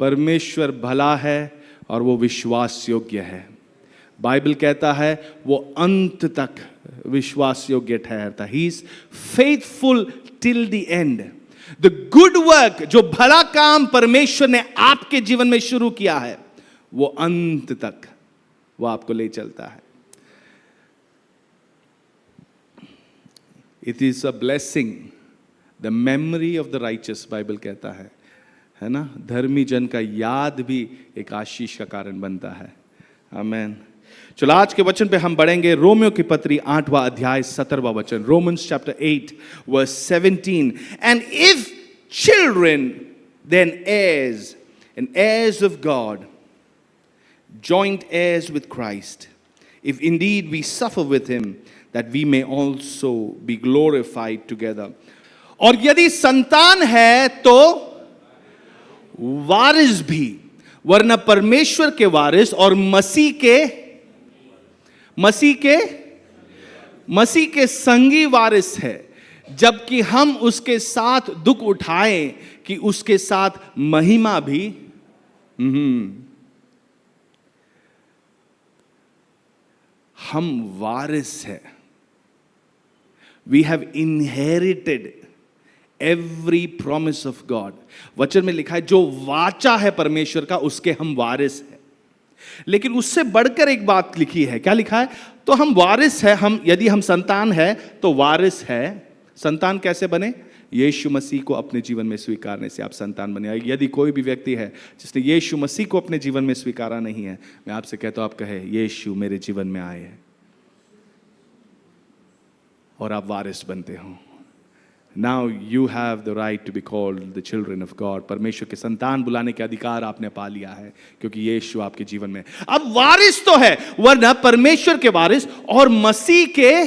परमेश्वर भला है और वो विश्वास योग्य है। बाइबल कहता है वो अंत तक विश्वास योग्य ठहरता। He is faithful till the end. The good work, जो भला काम परमेश्वर ने आपके जीवन में शुरू किया है, वो अंत तक वो आपको ले चलता है। It is a blessing the memory of the righteous, Bible कहता है ना। धर्मी जन का याद भी एक आशीष का कारण बनता है। आमीन। चलो आज के वचन पे हम बढ़ेंगे। रोमियो की पत्री 8वां अध्याय 17वां वचन। Romans chapter 8 verse 17। And if children then heirs, and heirs of God, joint heirs with Christ, if indeed we suffer with him, that we may also be glorified together. और यदि संतान है तो वारिस भी, वरना परमेश्वर के वारिस और मसीह के संगी वारिस है, जबकि हम उसके साथ दुख उठाएं कि उसके साथ महिमा भी। हम वारिस है। We have inherited every promise of God. वचन में लिखा है जो वाचा है परमेश्वर का, उसके हम वारिस हैं। लेकिन उससे बढ़कर एक बात लिखी है। क्या लिखा है? तो हम वारिस है। हम यदि हम संतान है तो वारिस है। संतान कैसे बने? यीशु मसीह को अपने जीवन में स्वीकारने से आप संतान बने। यदि कोई भी व्यक्ति है जिसने यीशु मसीह को अपने जीवन में स्वीकारा नहीं है, मैं आपसे कहता हूं आप कहे यीशु मेरे जीवन में आए हैं और आप वारिस बनते हो। Now you have the right to be called the children of God. परमेश्वर के संतान बुलाने के अधिकार आपने पा लिया है क्योंकि यीशु आपके जीवन में। अब वारिस तो है, वरना परमेश्वर के वारिस और मसीह के,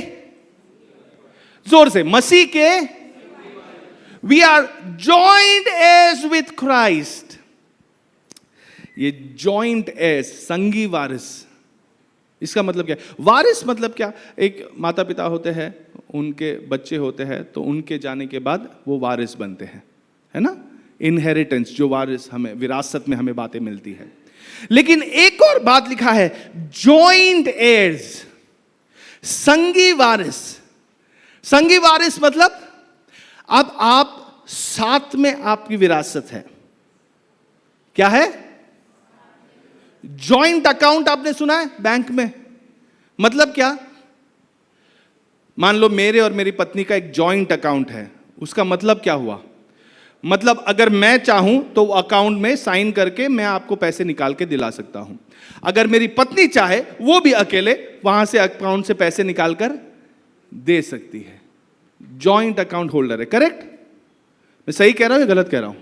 जोर से, मसीह के, we are joint heirs with Christ. ये joint heirs, संगी वारिस, इसका मतलब क्या है? वारिस मतलब क्या? एक माता पिता होते हैं, उनके बच्चे होते हैं, तो उनके जाने के बाद वो वारिस बनते हैं, है ना। इनहेरिटेंस, जो वारिस हमें विरासत में हमें बातें मिलती है। लेकिन एक और बात लिखा है, जॉइंट एयर्स, संगी वारिस। संगी वारिस मतलब अब आप साथ में, आपकी विरासत है। क्या है? जॉइंट अकाउंट आपने सुना है बैंक में? मतलब क्या? मान लो मेरे और मेरी पत्नी का एक जॉइंट अकाउंट है। उसका मतलब क्या हुआ? मतलब अगर मैं चाहूं तो अकाउंट में साइन करके मैं आपको पैसे निकाल के दिला सकता हूं। अगर मेरी पत्नी चाहे वो भी अकेले वहां से अकाउंट से पैसे निकाल कर दे सकती है। जॉइंट अकाउंट होल्डर है। करेक्ट? मैं सही कह रहा हूं या गलत कह रहा हूं?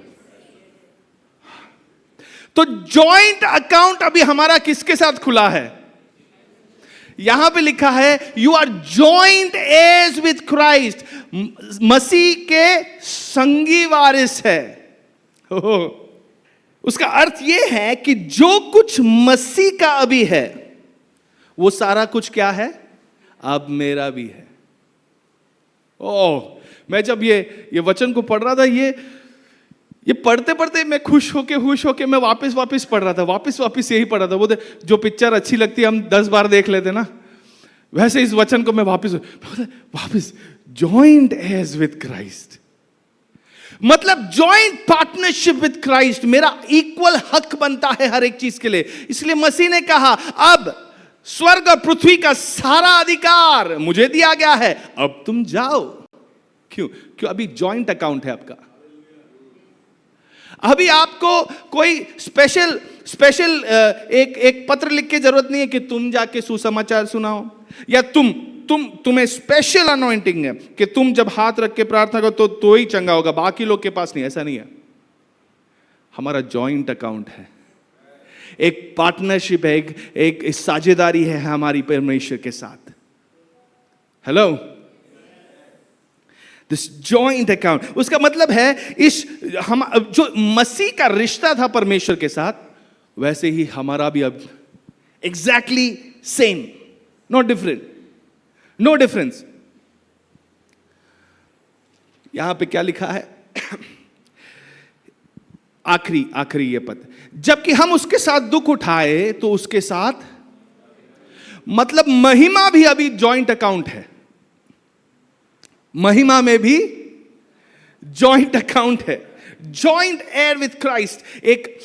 तो जॉइंट अकाउंट अभी हमारा किसके साथ खुला है? यहां पे लिखा है you are joint heirs with Christ. मसीह के संगी वारिस है। उसका अर्थ यह है कि जो कुछ मसीह का अभी है वो सारा कुछ क्या है? अब मेरा भी है। मैं जब ये वचन को पढ़ रहा था, ये पढ़ते पढ़ते मैं खुश होके मैं वापस पढ़ रहा था, वापस यही पढ़ रहा था। वो जो पिक्चर अच्छी लगती है हम 10 बार देख लेते ना, वैसे इस वचन को मैं वापस जॉइंट एयर्स विद क्राइस्ट, मतलब जॉइंट पार्टनरशिप विद क्राइस्ट। मेरा इक्वल हक बनता है हर एक चीज के लिए। इसलिए मसीह ने कहा अब स्वर्ग और पृथ्वी का सारा अधिकार मुझे दिया गया है, अब तुम जाओ। क्यों? अभी जॉइंट अकाउंट है आपका। अभी आपको कोई स्पेशल एक पत्र लिख के जरूरत नहीं है कि तुम जाके सुसमाचार सुनाओ, या तुम्हें स्पेशल अनॉइंटिंग है कि तुम जब हाथ रख के प्रार्थना करो तो ही चंगा होगा, बाकी लोग के पास नहीं। ऐसा नहीं है। हमारा जॉइंट अकाउंट है, एक पार्टनरशिप है, एक साझेदारी है हमारी परमेश्वर के साथ। हेलो, दिस जॉइंट अकाउंट, उसका मतलब है हम जो मसीह का रिश्ता था परमेश्वर के साथ, वैसे ही हमारा भी अब एग्जैक्टली सेम, नो डिफरेंस। यहां पे क्या लिखा है? आखिरी ये पद, जबकि हम उसके साथ दुख उठाए तो उसके साथ, मतलब महिमा भी अभी जॉइंट अकाउंट है, महिमा में भी जॉइंट अकाउंट है, जॉइंट एयर विथ क्राइस्ट। एक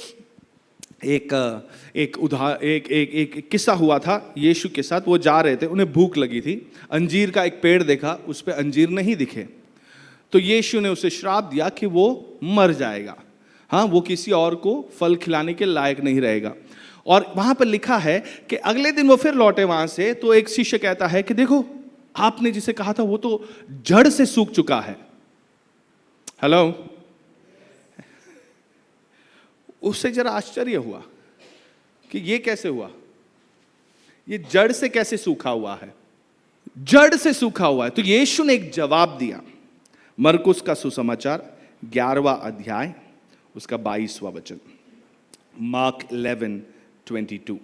किस्सा हुआ था यीशु के साथ। वो जा रहे थे, उन्हें भूख लगी थी, अंजीर का एक पेड़ देखा, उस पे अंजीर नहीं दिखे, तो यीशु ने उसे श्राप दिया कि वो मर जाएगा, हाँ, वो किसी और को फल खिलाने के लायक नहीं रहेगा। और वहां पर लिखा है कि अगले दिन वो फिर लौटे वहां से, तो एक शिष्य कहता है कि देखो, आपने जिसे कहा था वो तो जड़ से सूख चुका है। हेलो, उससे जरा आश्चर्य हुआ कि ये कैसे हुआ, ये जड़ से कैसे सूखा हुआ है, जड़ से सूखा हुआ है। तो यीशु ने एक जवाब दिया। मरकुस का सुसमाचार 11वां अध्याय उसका 22वां वचन, मार्क 11:22,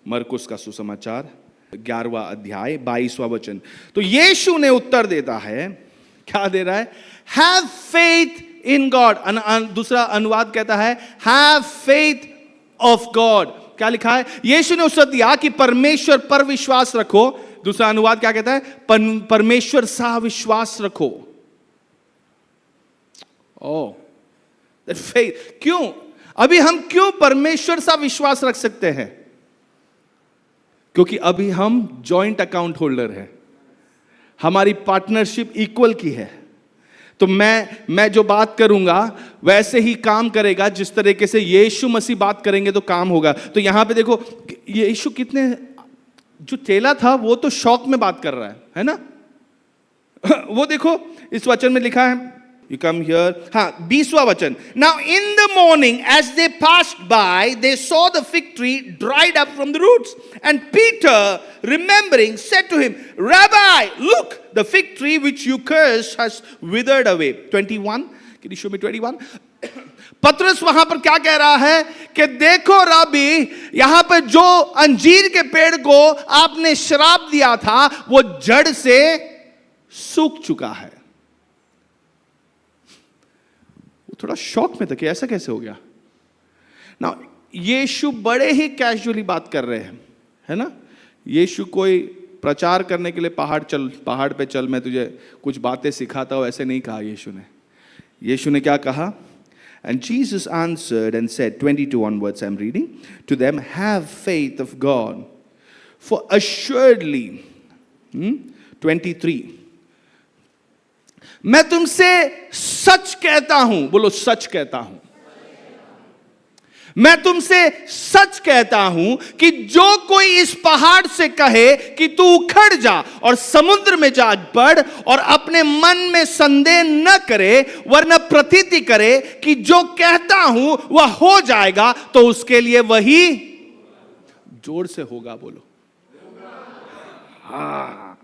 मरकुस का सुसमाचार 11वां अध्याय 22वां वचन। तो यीशु ने उत्तर देता है, क्या दे रहा है? Have faith in God. दूसरा अनुवाद कहता है हैव फेथ ऑफ गॉड। क्या लिखा है? यीशु ने उत्तर दिया कि परमेश्वर पर विश्वास रखो। दूसरा अनुवाद क्या कहता है? परमेश्वर सा विश्वास रखो। ओह, दैट फेथ। क्यों? अभी हम क्यों परमेश्वर सा विश्वास रख सकते हैं? क्योंकि अभी हम जॉइंट अकाउंट होल्डर हैं, हमारी पार्टनरशिप इक्वल की है। तो मैं जो बात करूंगा वैसे ही काम करेगा जिस तरीके से यीशु मसीह बात करेंगे तो काम होगा। तो यहां पे देखो, यीशु कितने, जो चेला था वो तो शौक में बात कर रहा है ना? वो देखो इस वचन में लिखा है, you come here, हाँ, 20वां वचन। Now in the morning as they passed by they saw the fig tree dried up from the roots, and Peter remembering said to him, Rabbi, look, the fig tree which you cursed has withered away. 21, can you show me 21? पतरस वहां पर क्या कह रहा है कि देखो राबी, यहां पर जो अंजीर के पेड़ को आपने श्राप दिया था वो जड़ से सूख चुका है। थोड़ा शॉक में था कि ऐसा कैसे हो गया ना। यीशु बड़े ही कैजुअली बात कर रहे हैं, है ना? यीशु कोई प्रचार करने के लिए पहाड़ पे चल, मैं तुझे कुछ बातें सिखाता हूं, ऐसे नहीं कहा यीशु ने। यीशु ने क्या कहा? And Jesus answered and said, 22 onwards I'm reading, to them, have faith of God, for assuredly, 23, मैं तुमसे सच कहता हूं, बोलो सच कहता हूं, मैं तुमसे सच कहता हूं कि जो कोई इस पहाड़ से कहे कि तू उखड़ जा और समुद्र में जा पड़, और अपने मन में संदेह न करे वरना प्रतीति करे कि जो कहता हूं वह हो जाएगा, तो उसके लिए वही, जोर से होगा बोलो, हाँ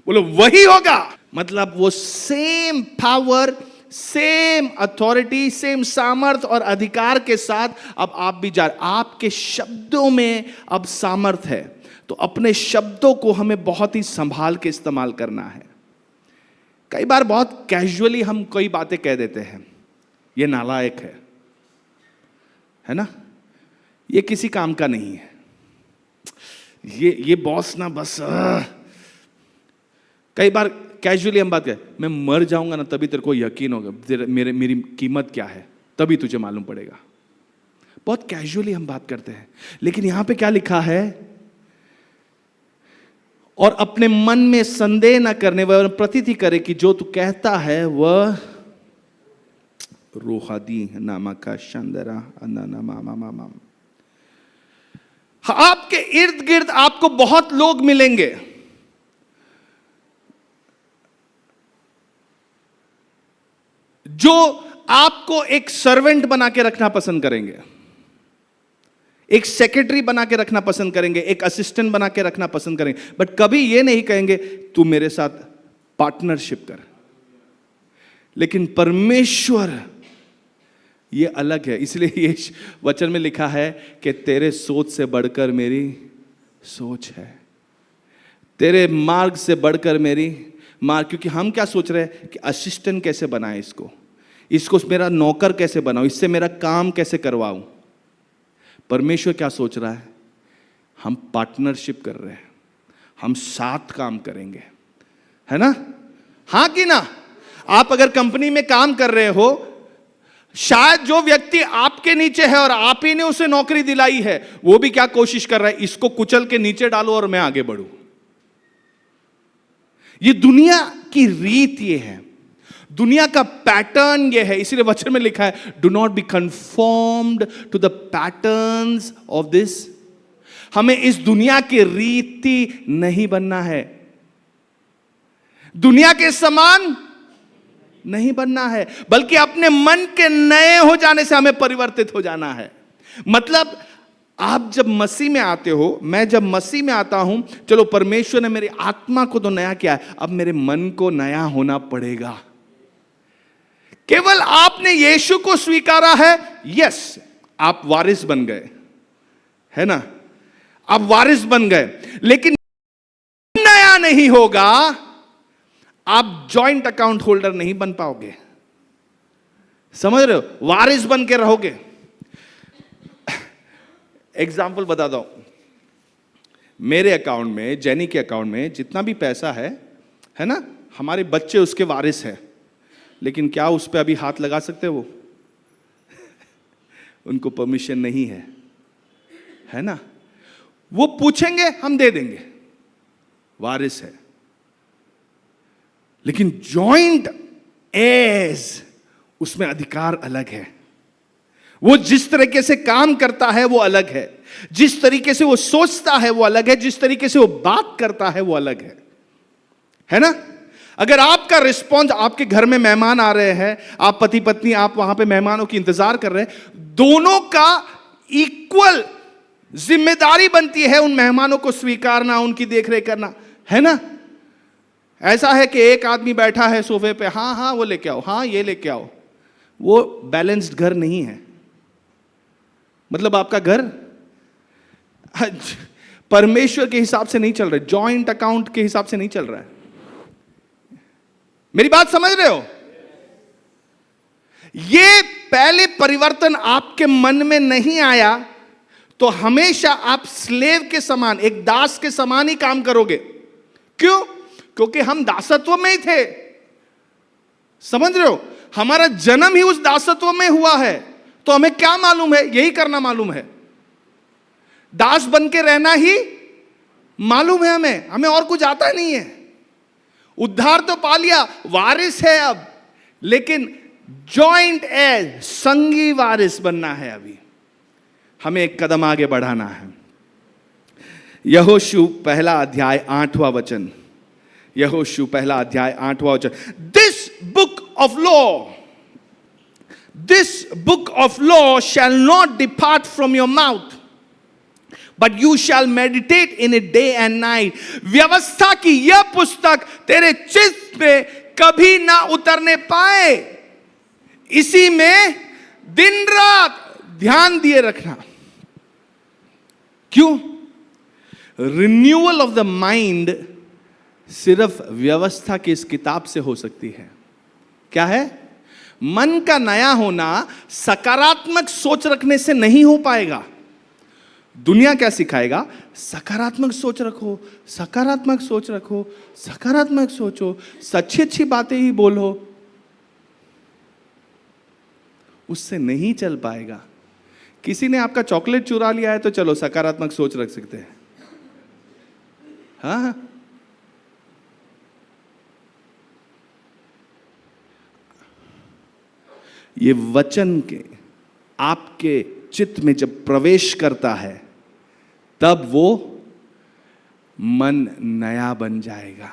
बोलो, वही होगा। मतलब वो same power, same authority, same सामर्थ और अधिकार के साथ अब आप भी जा रहे। आपके शब्दों में अब सामर्थ है, तो अपने शब्दों को हमें बहुत ही संभाल के इस्तेमाल करना है। कई बार बहुत कैजुअली हम कई बातें कह देते हैं, ये नालायक है ना, ये किसी काम का नहीं है, ये बॉस ना बस। कई बार कैजुअली हम बात करें, मैं मर जाऊंगा ना तभी तेरे को यकीन होगा मेरी कीमत क्या है, तभी तुझे मालूम पड़ेगा। बहुत कैजुअली हम बात करते हैं, लेकिन यहां पे क्या लिखा है? और अपने मन में संदेह न करने व प्रतीति करे कि जो तू कहता है वह रूहादी नामा का शंदरा अन्ना। आपके इर्द गिर्द आपको बहुत लोग मिलेंगे जो आपको एक सर्वेंट बना के रखना पसंद करेंगे, एक सेक्रेटरी बना के रखना पसंद करेंगे, एक असिस्टेंट बना के रखना पसंद करेंगे, बट कभी ये नहीं कहेंगे तू मेरे साथ पार्टनरशिप कर। लेकिन परमेश्वर ये अलग है, इसलिए ये वचन में लिखा है कि तेरे सोच से बढ़कर मेरी सोच है, तेरे मार्ग से बढ़कर मेरी मार्ग। क्योंकि हम क्या सोच रहे हैं कि असिस्टेंट कैसे बनाए इसको, इसको मेरा नौकर कैसे बनाऊं, इससे मेरा काम कैसे करवाऊं। परमेश्वर क्या सोच रहा है? हम पार्टनरशिप कर रहे हैं, हम साथ काम करेंगे, है ना? हाँ कि ना? आप अगर कंपनी में काम कर रहे हो, शायद जो व्यक्ति आपके नीचे है और आप ही ने उसे नौकरी दिलाई है, वो भी क्या कोशिश कर रहा है? इसको कुचल के नीचे डालो और मैं आगे बढ़ूं। ये दुनिया की रीत ये है, दुनिया का पैटर्न ये है। इसीलिए वचन में लिखा है, do not be conformed to the patterns of this. हमें इस दुनिया की रीति नहीं बनना है, दुनिया के समान नहीं बनना है, बल्कि अपने मन के नए हो जाने से हमें परिवर्तित हो जाना है। मतलब आप जब मसीह में आते हो, मैं जब मसीह में आता हूं, चलो परमेश्वर ने मेरी आत्मा को तो नया किया है, अब मेरे मन को नया होना पड़ेगा। केवल आपने यीशु को स्वीकारा है, यस, आप वारिस बन गए, है ना? आप वारिस बन गए, लेकिन नया नहीं होगा, आप जॉइंट अकाउंट होल्डर नहीं बन पाओगे। समझ रहे हो? वारिस बन के रहोगे। एग्जाम्पल बता दो, मेरे अकाउंट में, जेनी के अकाउंट में जितना भी पैसा है ना, हमारे बच्चे उसके वारिस हैं, लेकिन क्या उस पर अभी हाथ लगा सकते हो? उनको परमिशन नहीं है ना? वो पूछेंगे, हम दे देंगे, वारिस है। लेकिन जॉइंट एज, उसमें अधिकार अलग है। वो जिस तरीके से काम करता है वो अलग है, जिस तरीके से वो सोचता है वो अलग है, जिस तरीके से वो बात करता है वो अलग है ना? अगर आपका रिस्पॉन्स, आपके घर में मेहमान आ रहे हैं, आप पति पत्नी, आप वहां पे मेहमानों की इंतजार कर रहे हैं, दोनों का इक्वल जिम्मेदारी बनती है उन मेहमानों को स्वीकारना, उनकी देखरेख करना, है ना? ऐसा है कि एक आदमी बैठा है सोफे पे, हाँ वो लेके आओ, हाँ ये लेके आओ, वो बैलेंस्ड घर नहीं है। मतलब आपका घर परमेश्वर के हिसाब से नहीं चल रहा है, जॉइंट अकाउंट के हिसाब से नहीं चल रहा है। मेरी बात समझ रहे हो? ये पहले परिवर्तन आपके मन में नहीं आया तो हमेशा आप स्लेव के समान, एक दास के समान ही काम करोगे। क्यों? क्योंकि हम दासत्व में ही थे। समझ रहे हो? हमारा जन्म ही उस दासत्व में हुआ है, तो हमें क्या मालूम है? यही करना मालूम है, दास बन के रहना ही मालूम है हमें और कुछ आता नहीं है। उद्धार तो पा लिया, वारिस है अब, लेकिन जॉइंट एज, संगी वारिस बनना है। अभी हमें एक कदम आगे बढ़ाना है। यहोशू पहला अध्याय 8वां वचन, यहोशू पहला अध्याय 8वां वचन, this book of law shall not depart from your mouth, but you shall meditate in it day and night. व्यवस्था की यह पुस्तक तेरे चित्त में कभी ना उतरने पाए, इसी में दिन रात ध्यान दिए रखना। क्यों? रिन्यूअल ऑफ द माइंड सिर्फ व्यवस्था की इस किताब से हो सकती है। क्या है? मन का नया होना सकारात्मक सोच रखने से नहीं हो पाएगा। दुनिया क्या सिखाएगा? सकारात्मक सोच रखो, सकारात्मक सोच रखो, सकारात्मक सोचो, अच्छी अच्छी बातें ही बोलो। उससे नहीं चल पाएगा। किसी ने आपका चॉकलेट चुरा लिया है तो चलो सकारात्मक सोच रख सकते हैं, हाँ। ये वचन के आपके चित्त में जब प्रवेश करता है तब वो मन नया बन जाएगा।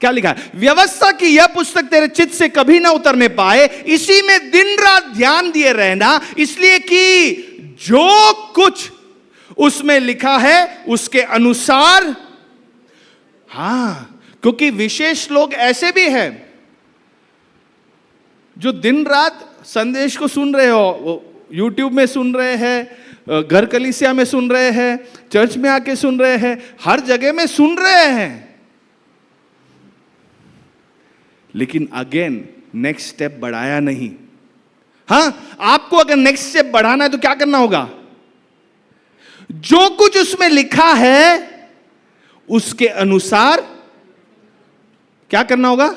क्या लिखा है? व्यवस्था की यह पुस्तक तेरे चित्त से कभी ना उतरने पाए, इसी में दिन रात ध्यान दिए रहना, इसलिए कि जो कुछ उसमें लिखा है उसके अनुसार। हां, क्योंकि विशेष लोग ऐसे भी हैं जो दिन रात संदेश को सुन रहे हो, यूट्यूब में सुन रहे हैं, घर कलीसिया में सुन रहे हैं, चर्च में आके सुन रहे हैं, हर जगह में सुन रहे हैं, लेकिन अगेन नेक्स्ट स्टेप बढ़ाया नहीं। हाँ, आपको अगर नेक्स्ट स्टेप बढ़ाना है तो क्या करना होगा? जो कुछ उसमें लिखा है उसके अनुसार क्या करना होगा?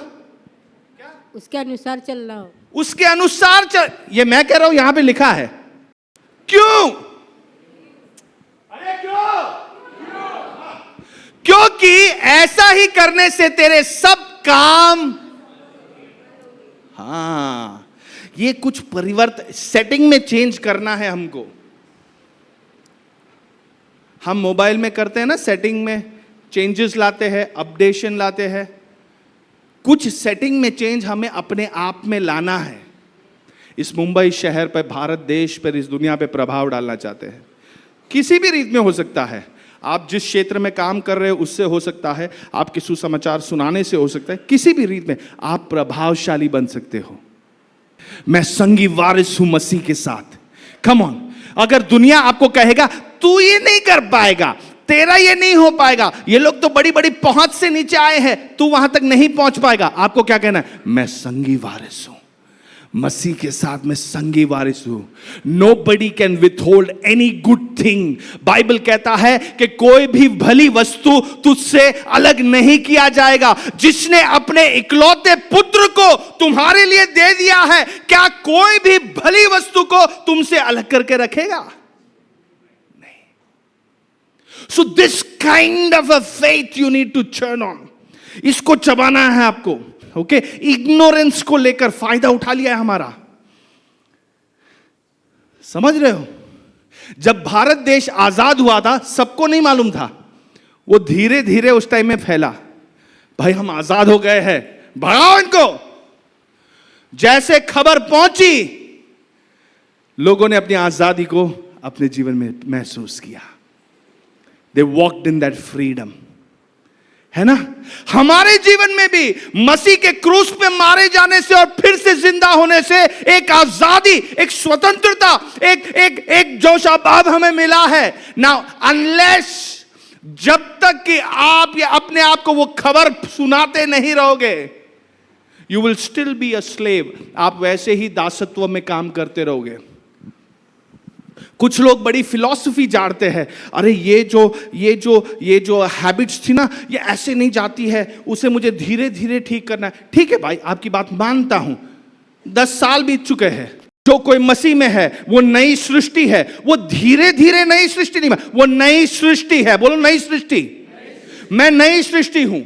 उसके अनुसार चलना हो। उसके अनुसार चल, ये मैं कह रहा हूं, यहां पे लिखा है। क्यों? अरे क्यों? क्योंकि ऐसा ही करने से तेरे सब काम, हाँ, ये कुछ परिवर्तन सेटिंग में चेंज करना है हमको। हम मोबाइल में करते हैं ना, सेटिंग में चेंजेस लाते हैं, अपडेशन लाते हैं। कुछ सेटिंग में चेंज हमें अपने आप में लाना है। इस मुंबई शहर पर, भारत देश पर, इस दुनिया पे प्रभाव डालना चाहते हैं। किसी भी रीत में हो सकता है। आप जिस क्षेत्र में काम कर रहे हो उससे हो सकता है, आपके सुसमाचार सुनाने से हो सकता है, किसी भी रीत में आप प्रभावशाली बन सकते हो। मैं संगी वारिस हूं मसीह के साथ। कम ऑन, अगर दुनिया आपको कहेगा तू ये नहीं कर पाएगा, तेरा ये नहीं हो पाएगा, ये लोग तो बड़ी बड़ी पहुंच से नीचे आए हैं, तू वहां तक नहीं पहुंच पाएगा, आपको क्या कहना है? मैं संगी वारिस हूं मसीह के साथ, मैं संगी वारिस हूं। Nobody can withhold any good thing। Bible कहता है कि कोई भी भली वस्तु तुझसे अलग नहीं किया जाएगा। जिसने अपने इकलौते पुत्र को तुम्हारे लिए दे दिया है, क्या कोई भी भली वस्तु को तुमसे अलग करके रखेगा? नहीं। So this kind of a faith you need to churn on। इसको चबाना है आपको। ओके, इग्नोरेंस को लेकर फायदा उठा लिया है हमारा। समझ रहे हो? जब भारत देश आजाद हुआ था, सबको नहीं मालूम था। वो धीरे धीरे उस टाइम में फैला। भाई हम आजाद हो गए हैं, भगाओ इनको। जैसे खबर पहुंची, लोगों ने अपनी आजादी को अपने जीवन में महसूस किया। दे वॉक्ड इन दैट फ्रीडम। है ना? हमारे जीवन में भी मसीह के क्रूस पे मारे जाने से और फिर से जिंदा होने से एक आजादी, एक स्वतंत्रता, एक जोश अभाव हमें मिला है। नाउ अनलेस, जब तक कि आप ये अपने आप को वो खबर सुनाते नहीं रहोगे, you will still be a slave. आप वैसे ही दासत्व में काम करते रहोगे। कुछ लोग बड़ी फिलॉसफी जानते हैं, अरे ये जो हैबिट्स थी ना, ये ऐसे नहीं जाती है, उसे मुझे धीरे धीरे ठीक करना है। ठीक है भाई, आपकी बात मानता हूं। 10 साल बीत चुके हैं। जो कोई मसीह में है वो नई सृष्टि है। वो धीरे धीरे नई सृष्टि नहीं, वो नई सृष्टि है। बोलो नई सृष्टि। मैं नई सृष्टि हूं।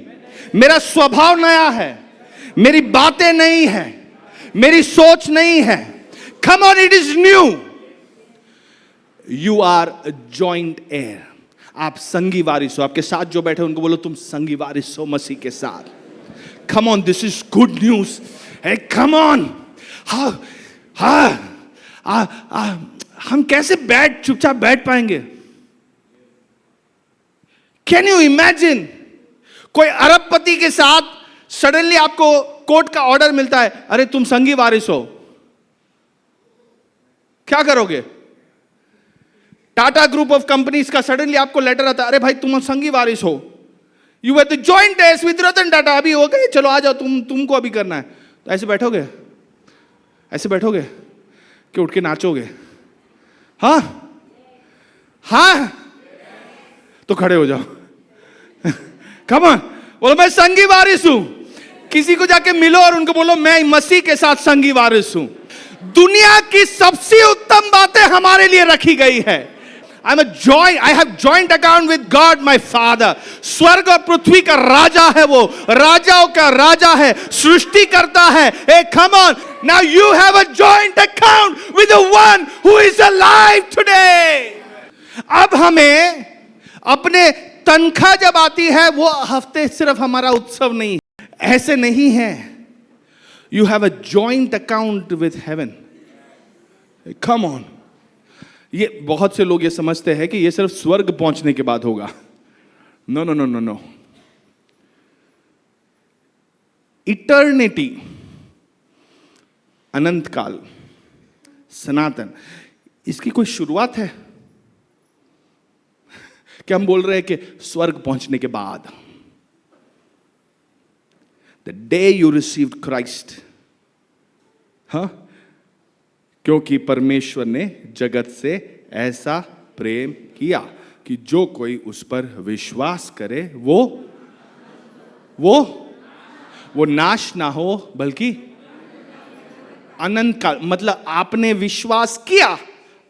मेरा स्वभाव नया है, मेरी बातें नई है, मेरी सोच नई है। Come on, it is new. You are joint heir. आप संगी वारिस हो। आपके साथ जो बैठे उनको बोलो तुम संगी वारिस हो मसीह के साथ। Come on, this is good news. Come on. हम कैसे चुपचाप बैठ पाएंगे? कैन यू इमेजिन कोई अरबपति के साथ सडनली आपको कोर्ट का ऑर्डर मिलता है, अरे तुम संगी वारिस हो, क्या करोगे? टाटा ग्रुप ऑफ कंपनीज का सडनली आपको लेटर आता है, अरे भाई तुम संगी वारिस हो, you were the joint heirs with Ratan Tata, अभी हो गए, चलो आ जाओ, तुमको अभी करना है। तो ऐसे बैठोगे? ऐसे बैठोगे कि उठ के नाचोगे? हाँ हाँ, तो खड़े हो जाओ। कम ऑन, बोलो मैं संगी वारिस हूं। किसी को जाके मिलो और उनको बोलो मैं मसीह के साथ संगी वारिस हूं। दुनिया की सबसे उत्तम बातें हमारे लिए रखी गई है। I have joint account with God my Father। स्वर्ग और पृथ्वी का राजा है वो, राजाओं का राजा है, सृष्टि करता है। Hey, come on, now you have a joint account with the one who is alive today। अब हमें अपने तनख्वाह जब आती है, वो हफ्ते सिर्फ हमारा उत्सव नहीं है, ऐसे नहीं है। You have a joint account with heaven। Come on। ये बहुत से लोग ये समझते हैं कि ये सिर्फ स्वर्ग पहुंचने के बाद होगा। No no no no no. Eternity, अनंत काल, सनातन, इसकी कोई शुरुआत है? क्या हम बोल रहे हैं कि स्वर्ग पहुंचने के बाद? The day you received Christ, हाँ, क्योंकि परमेश्वर ने जगत से ऐसा प्रेम किया कि जो कोई उस पर विश्वास करे वो नाश ना हो बल्कि अनंत काल, मतलब आपने विश्वास किया,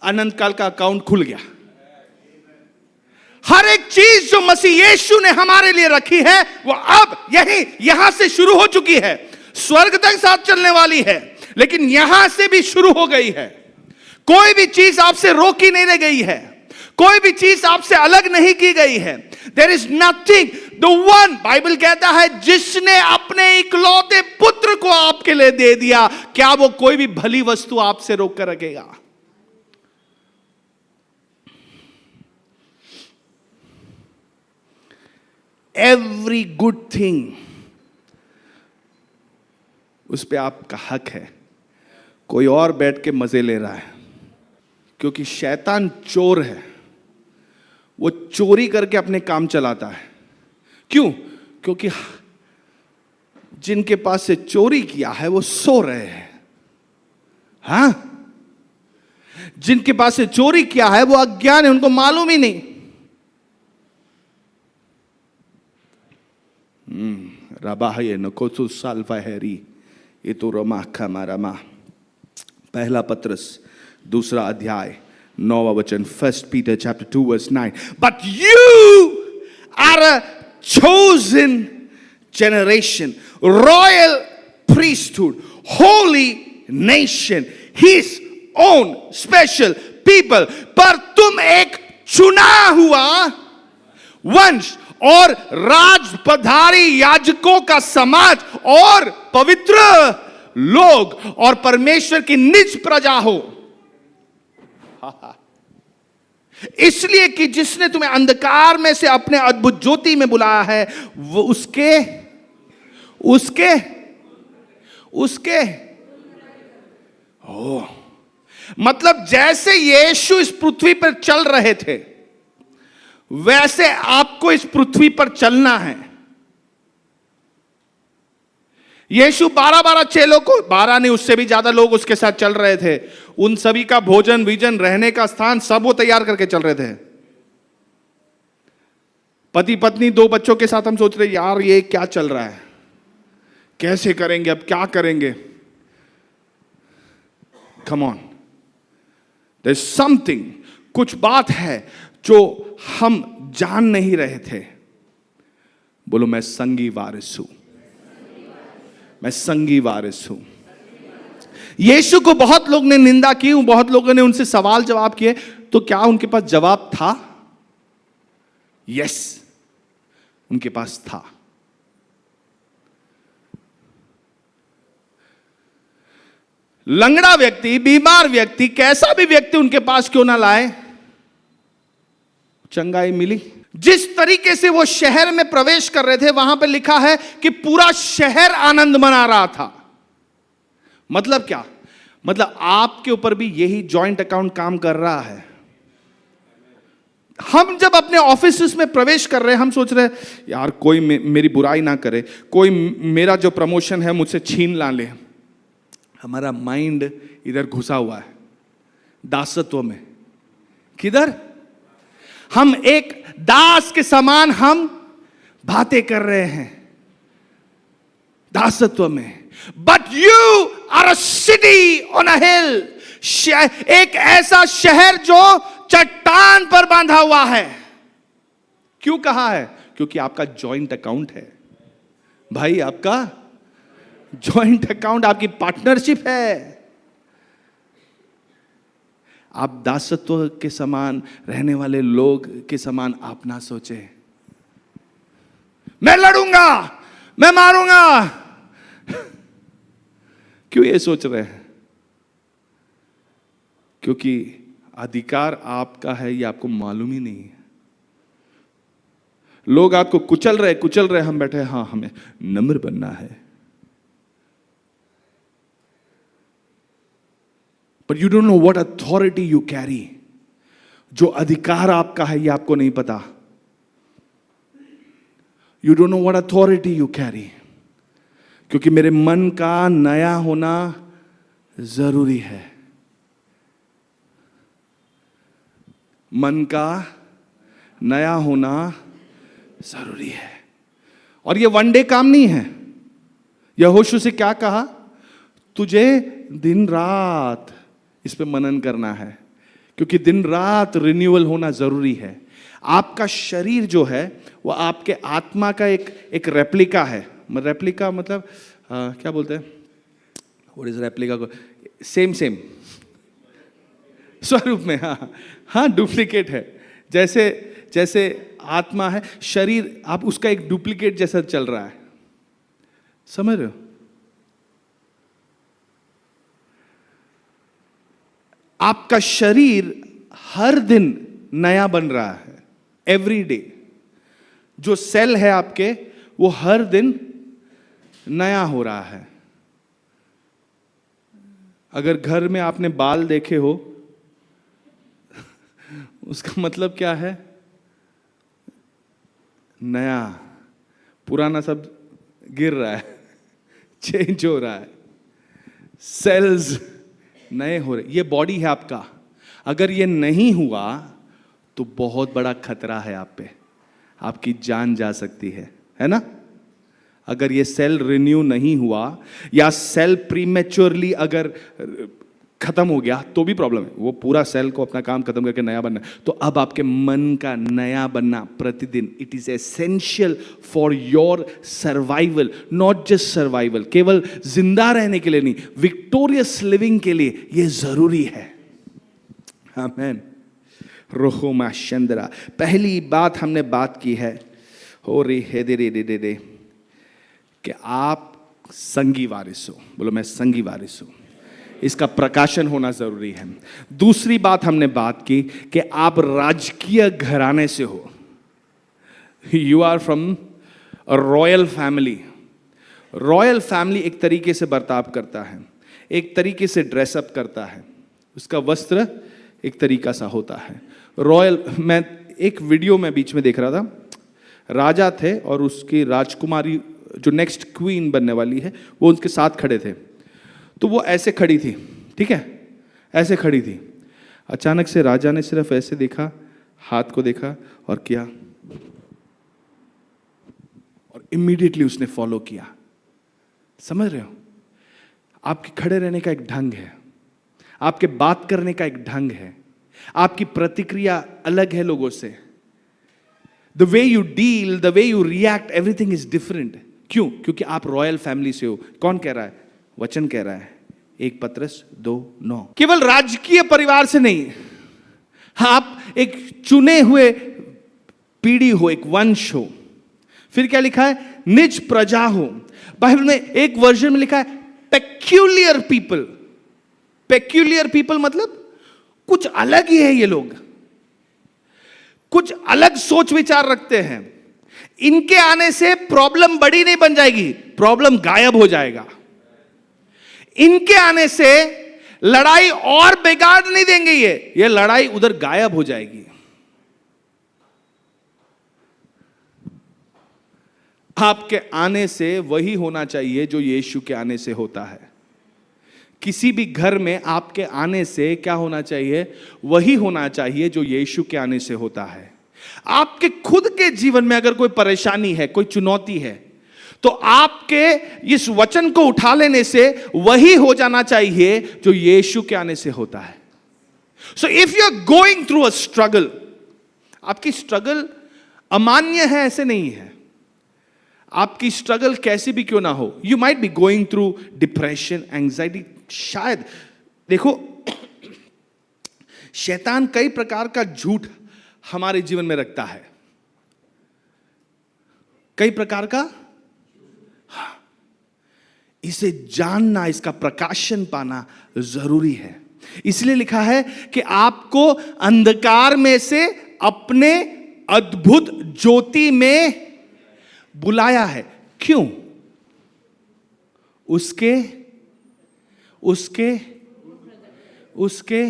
अनंत काल का अकाउंट खुल गया। हर एक चीज जो मसीह यीशु ने हमारे लिए रखी है वो अब यहां से शुरू हो चुकी है, स्वर्ग तक साथ चलने वाली है, लेकिन यहां से भी शुरू हो गई है। कोई भी चीज आपसे रोकी नहीं रह गई है, कोई भी चीज आपसे अलग नहीं की गई है। There is nothing, the one, Bible कहता है जिसने अपने इकलौते पुत्र को आपके लिए दे दिया, क्या वो कोई भी भली वस्तु आपसे रोक कर रखेगा? एवरी गुड थिंग, उस पे आपका हक है। कोई और बैठ के मजे ले रहा है, क्योंकि शैतान चोर है, वो चोरी करके अपने काम चलाता है। क्यों? क्योंकि जिनके पास से चोरी किया है वो सो रहे हैं। हाँ, जिनके पास से चोरी किया है वो अज्ञान है, उनको मालूम ही नहीं। रबाहे नकोसु साल्फाहेरी ये तो रमा खमा रमा। पहला पत्रस 2 अध्याय 9वां वचन, 1 Peter chapter 2 verse 9, but you are a chosen generation, royal priesthood, holy nation, his own special people। पर तुम एक चुना हुआ वंश और राजपधारी याजकों का समाज और पवित्र लोग और परमेश्वर की निज प्रजा हो, इसलिए कि जिसने तुम्हें अंधकार में से अपने अद्भुत ज्योति में बुलाया है, वो उसके मतलब जैसे यीशु इस पृथ्वी पर चल रहे थे, वैसे आपको इस पृथ्वी पर चलना है। यीशु 12 चेलों को, 12 नहीं उससे भी ज्यादा लोग उसके साथ चल रहे थे, उन सभी का भोजन विजन रहने का स्थान सब वो तैयार करके चल रहे थे। पति पत्नी 2 बच्चों के साथ हम सोच रहे यार ये क्या चल रहा है, कैसे करेंगे, अब क्या करेंगे। Come on, there is something, कुछ बात है जो हम जान नहीं रहे थे। बोलो मैं संगी वारिस हूं, मैं संगी वारिस हूं। यीशु को बहुत लोग ने निंदा की, बहुत लोगों ने उनसे सवाल जवाब किए, तो क्या उनके पास जवाब था? यस, उनके पास था। लंगड़ा व्यक्ति, बीमार व्यक्ति, कैसा भी व्यक्ति उनके पास क्यों ना लाए, चंगाई मिली। जिस तरीके से वो शहर में प्रवेश कर रहे थे, वहां पर लिखा है कि पूरा शहर आनंद मना रहा था। मतलब क्या? मतलब आपके ऊपर भी यही जॉइंट अकाउंट काम कर रहा है। हम जब अपने ऑफिस में प्रवेश कर रहे हैं, हम सोच रहे हैं यार कोई मेरी बुराई ना करे, कोई मेरा जो प्रमोशन है मुझसे छीन ना ले। हमारा माइंड इधर घुसा हुआ है दासत्व में। किधर? हम एक दास के समान हम बातें कर रहे हैं दासत्व में। But you are a city on a hill, एक ऐसा शहर जो चट्टान पर बांधा हुआ है। क्यों कहा है? क्योंकि आपका जॉइंट अकाउंट है भाई, आपका जॉइंट अकाउंट, आपकी पार्टनरशिप है। आप दासत्व के समान रहने वाले लोग के समान आप ना सोचे मैं लड़ूंगा, मैं मारूंगा। क्यों ये सोच रहे हैं? क्योंकि अधिकार आपका है, ये आपको मालूम ही नहीं है। लोग आपको कुचल रहे, हम बैठे हाँ हमें नम्र बनना है। But you don't know what authority you carry. जो अधिकार आपका है ये आपको नहीं पता। You don't know what authority you carry. क्योंकि मेरे मन का नया होना जरूरी है। मन का नया होना जरूरी है। और ये वन डे काम नहीं है। यहोशू से क्या कहा? तुझे दिन रात इस पे मनन करना है, क्योंकि दिन रात रिन्यूअल होना जरूरी है। आपका शरीर जो है वो आपके आत्मा का एक रेप्लिका है। रेप्लिका मतलब क्या बोलते हैं? व्हाट इज रेप्लिका को? सेम स्वरूप में। हाँ, डुप्लीकेट है। जैसे आत्मा है, शरीर आप उसका एक डुप्लीकेट जैसा चल रहा है। समझ रहे हो? आपका शरीर हर दिन नया बन रहा है, एवरी डे। जो सेल है आपके, वो हर दिन नया हो रहा है। अगर घर में आपने बाल देखे हो, उसका मतलब क्या है? नया। पुराना सब गिर रहा है, चेंज हो रहा है, सेल्स नए हो रहे। ये बॉडी है आपका। अगर ये नहीं हुआ तो बहुत बड़ा खतरा है आप पे, आपकी जान जा सकती है ना? अगर ये सेल रिन्यू नहीं हुआ या सेल प्रीमेच्योरली अगर खत्म हो गया तो भी प्रॉब्लम है। वो पूरा सेल को अपना काम खत्म करके नया बनना। तो अब आपके मन का नया बनना प्रतिदिन, it is essential for your survival. Not just survival, केवल जिंदा रहने के लिए नहीं, विक्टोरियस लिविंग के लिए ये जरूरी है। आमीन। रोहोमा चंद्रा। पहली बात हमने बात की है, हो रे हे दे रे कि आप संगी वारिस हो। बोलो, मैं संगी वारिस हूं। इसका प्रकाशन होना जरूरी है। दूसरी बात हमने बात की कि आप राजकीय घराने से हो। You are from a royal family. Royal family एक तरीके से बर्ताव करता है, एक तरीके से ड्रेसअप करता है, उसका वस्त्र एक तरीका सा होता है। रॉयल, मैं एक वीडियो में बीच में देख रहा था, राजा थे और उसकी राजकुमारी जो नेक्स्ट क्वीन बनने वाली है वो उनके साथ खड़े थे। तो वो ऐसे खड़ी थी, ठीक है, ऐसे खड़ी थी। अचानक से राजा ने सिर्फ ऐसे देखा, हाथ को देखा और किया, और इमीडिएटली उसने फॉलो किया। समझ रहे हो? आपके खड़े रहने का एक ढंग है, आपके बात करने का एक ढंग है, आपकी प्रतिक्रिया अलग है लोगों से। The way you deal, the way you react, everything is different. क्यों? क्योंकि आप रॉयल फैमिली से हो। कौन कह रहा है? वचन कह रहा है, 1 पत्रस 2:9। केवल राजकीय परिवार से नहीं, आप एक चुने हुए पीढ़ी हो, एक वंश हो। फिर क्या लिखा है? निज प्रजा हो। बाइबल में एक वर्जन में लिखा है पेक्यूलियर पीपल। पेक्यूलियर पीपल मतलब कुछ अलग ही है। ये लोग कुछ अलग सोच विचार रखते हैं। इनके आने से प्रॉब्लम बड़ी नहीं बन जाएगी, प्रॉब्लम गायब हो जाएगा। इनके आने से लड़ाई और बिगाड़ नहीं देंगे, ये लड़ाई उधर गायब हो जाएगी। आपके आने से वही होना चाहिए जो यीशु के आने से होता है। किसी भी घर में आपके आने से क्या होना चाहिए? वही होना चाहिए जो यीशु के आने से होता है। आपके खुद के जीवन में अगर कोई परेशानी है, कोई चुनौती है, तो आपके इस वचन को उठा लेने से वही हो जाना चाहिए जो यीशु के आने से होता है। So if you are going through a struggle, आपकी स्ट्रगल अमान्य है ऐसे नहीं है। आपकी स्ट्रगल कैसी भी क्यों ना हो, you might be going through depression, anxiety. शायद देखो, शैतान कई प्रकार का झूठ हमारे जीवन में रखता है, कई प्रकार का। इसे जानना, इसका प्रकाशन पाना जरूरी है। इसलिए लिखा है कि आपको अंधकार में से अपने अद्भुत ज्योति में बुलाया है। क्यों? उसके उसके उसके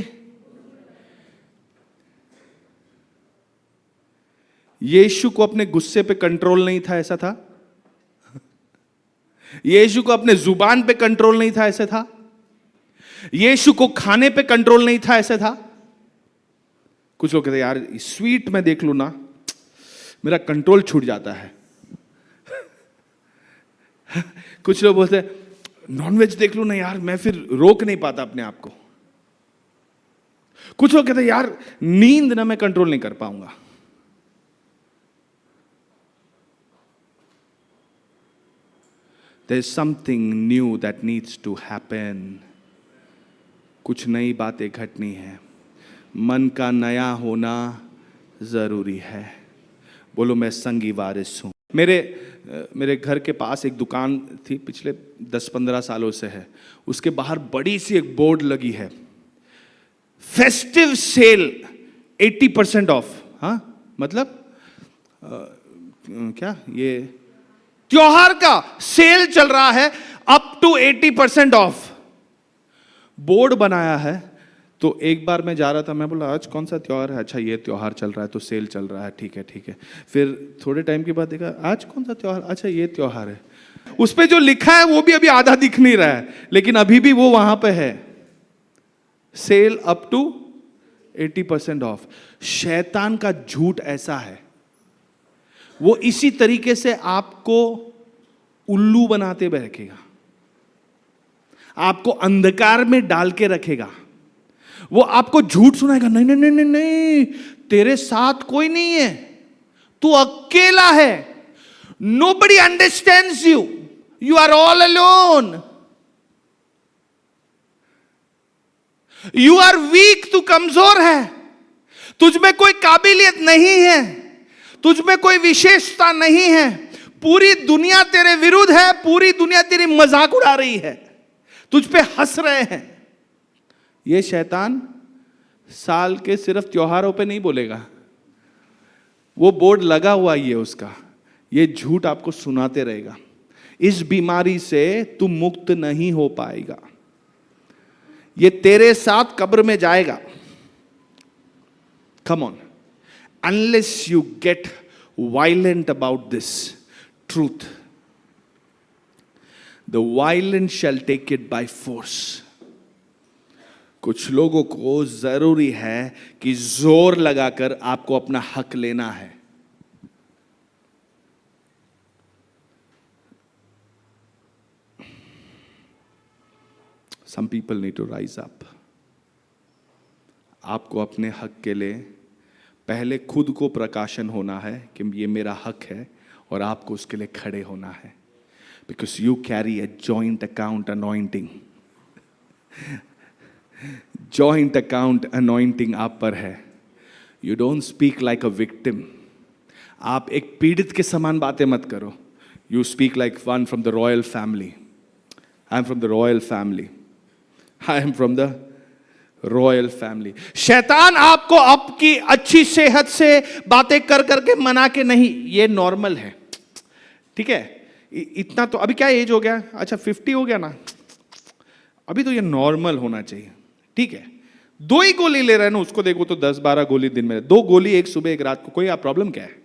यीशु को अपने गुस्से पे कंट्रोल नहीं था, ऐसा था। यीशु को अपने जुबान पे कंट्रोल नहीं था, ऐसा था। यीशु को खाने पे कंट्रोल नहीं था, ऐसे था। कुछ लोग कहते यार स्वीट में देख लू ना, मेरा कंट्रोल छूट जाता है। कुछ लोग बोलते नॉनवेज देख लू ना यार, मैं फिर रोक नहीं पाता अपने आप को। कुछ लोग कहते यार नींद ना मैं कंट्रोल नहीं कर पाऊंगा। There is something new that needs to happen. कुछ नई बातें घटनी है, मन का नया होना जरूरी है। बोलो मैं संगी वारिस हूं। मेरे घर के पास एक दुकान थी, पिछले 10-15 सालों से है। उसके बाहर बड़ी सी एक बोर्ड लगी है, फेस्टिव सेल 80% ऑफ। हाँ मतलब क्या, ये त्योहार का सेल चल रहा है, अप टू 80% ऑफ। बोर्ड बनाया है। तो एक बार मैं जा रहा था, मैं बोला आज कौन सा त्योहार है? अच्छा ये त्योहार चल रहा है तो सेल चल रहा है, ठीक है ठीक है। फिर थोड़े टाइम के बाद देखा आज कौन सा त्योहार, अच्छा ये त्योहार है। उस पे जो लिखा है वो भी अभी आधा दिख नहीं रहा है, लेकिन अभी भी वो वहां पे है, सेल अप टू 80% ऑफ। शैतान का झूठ ऐसा है, वो इसी तरीके से आपको उल्लू बनाते हुए रखेगा, आपको अंधकार में डाल के रखेगा। वो आपको झूठ सुनाएगा, नहीं नहीं नहीं नहीं नहीं, तेरे साथ कोई नहीं है, तू अकेला है, nobody understands you, you are all alone, you are weak, तू कमजोर है, तुझ में कोई काबिलियत नहीं है, तुझ में कोई विशेषता नहीं है, पूरी दुनिया तेरे विरुद्ध है, पूरी दुनिया तेरी मजाक उड़ा रही है, तुझ पे हंस रहे हैं। ये शैतान साल के सिर्फ त्योहारों पे नहीं बोलेगा, वो बोर्ड लगा हुआ ही है उसका, ये झूठ आपको सुनाते रहेगा। इस बीमारी से तू मुक्त नहीं हो पाएगा, ये तेरे साथ कब्र में जाएगा। Come on, unless you get violent about this truth, the violent shall take it by force. कुछ लोगों को जरूरी है कि जोर लगाकर आपको अपना हक लेना है। Some people need to rise up. आपको अपने हक के लिए पहले खुद को प्रकाशन होना है कि ये मेरा हक है, और आपको उसके लिए खड़े होना है। Because you carry a joint account anointing. Joint account anointing आप पर है। You don't speak like a victim. आप एक पीड़ित के समान बातें मत करो। You speak like one from the royal family. I am from the royal family, I am from the royal family. शैतान आपको आपकी अच्छी सेहत से बातें कर करके मना के नहीं, ये नॉर्मल है, ठीक है, इतना तो अभी क्या एज हो गया, अच्छा 50 हो गया ना, अभी तो ये नॉर्मल होना चाहिए, ठीक है। 2 ही गोली ले रहे हैं ना, उसको देखो तो 10-12 गोली दिन में, 2 गोली एक सुबह एक रात को, कोई आप प्रॉब्लम क्या है?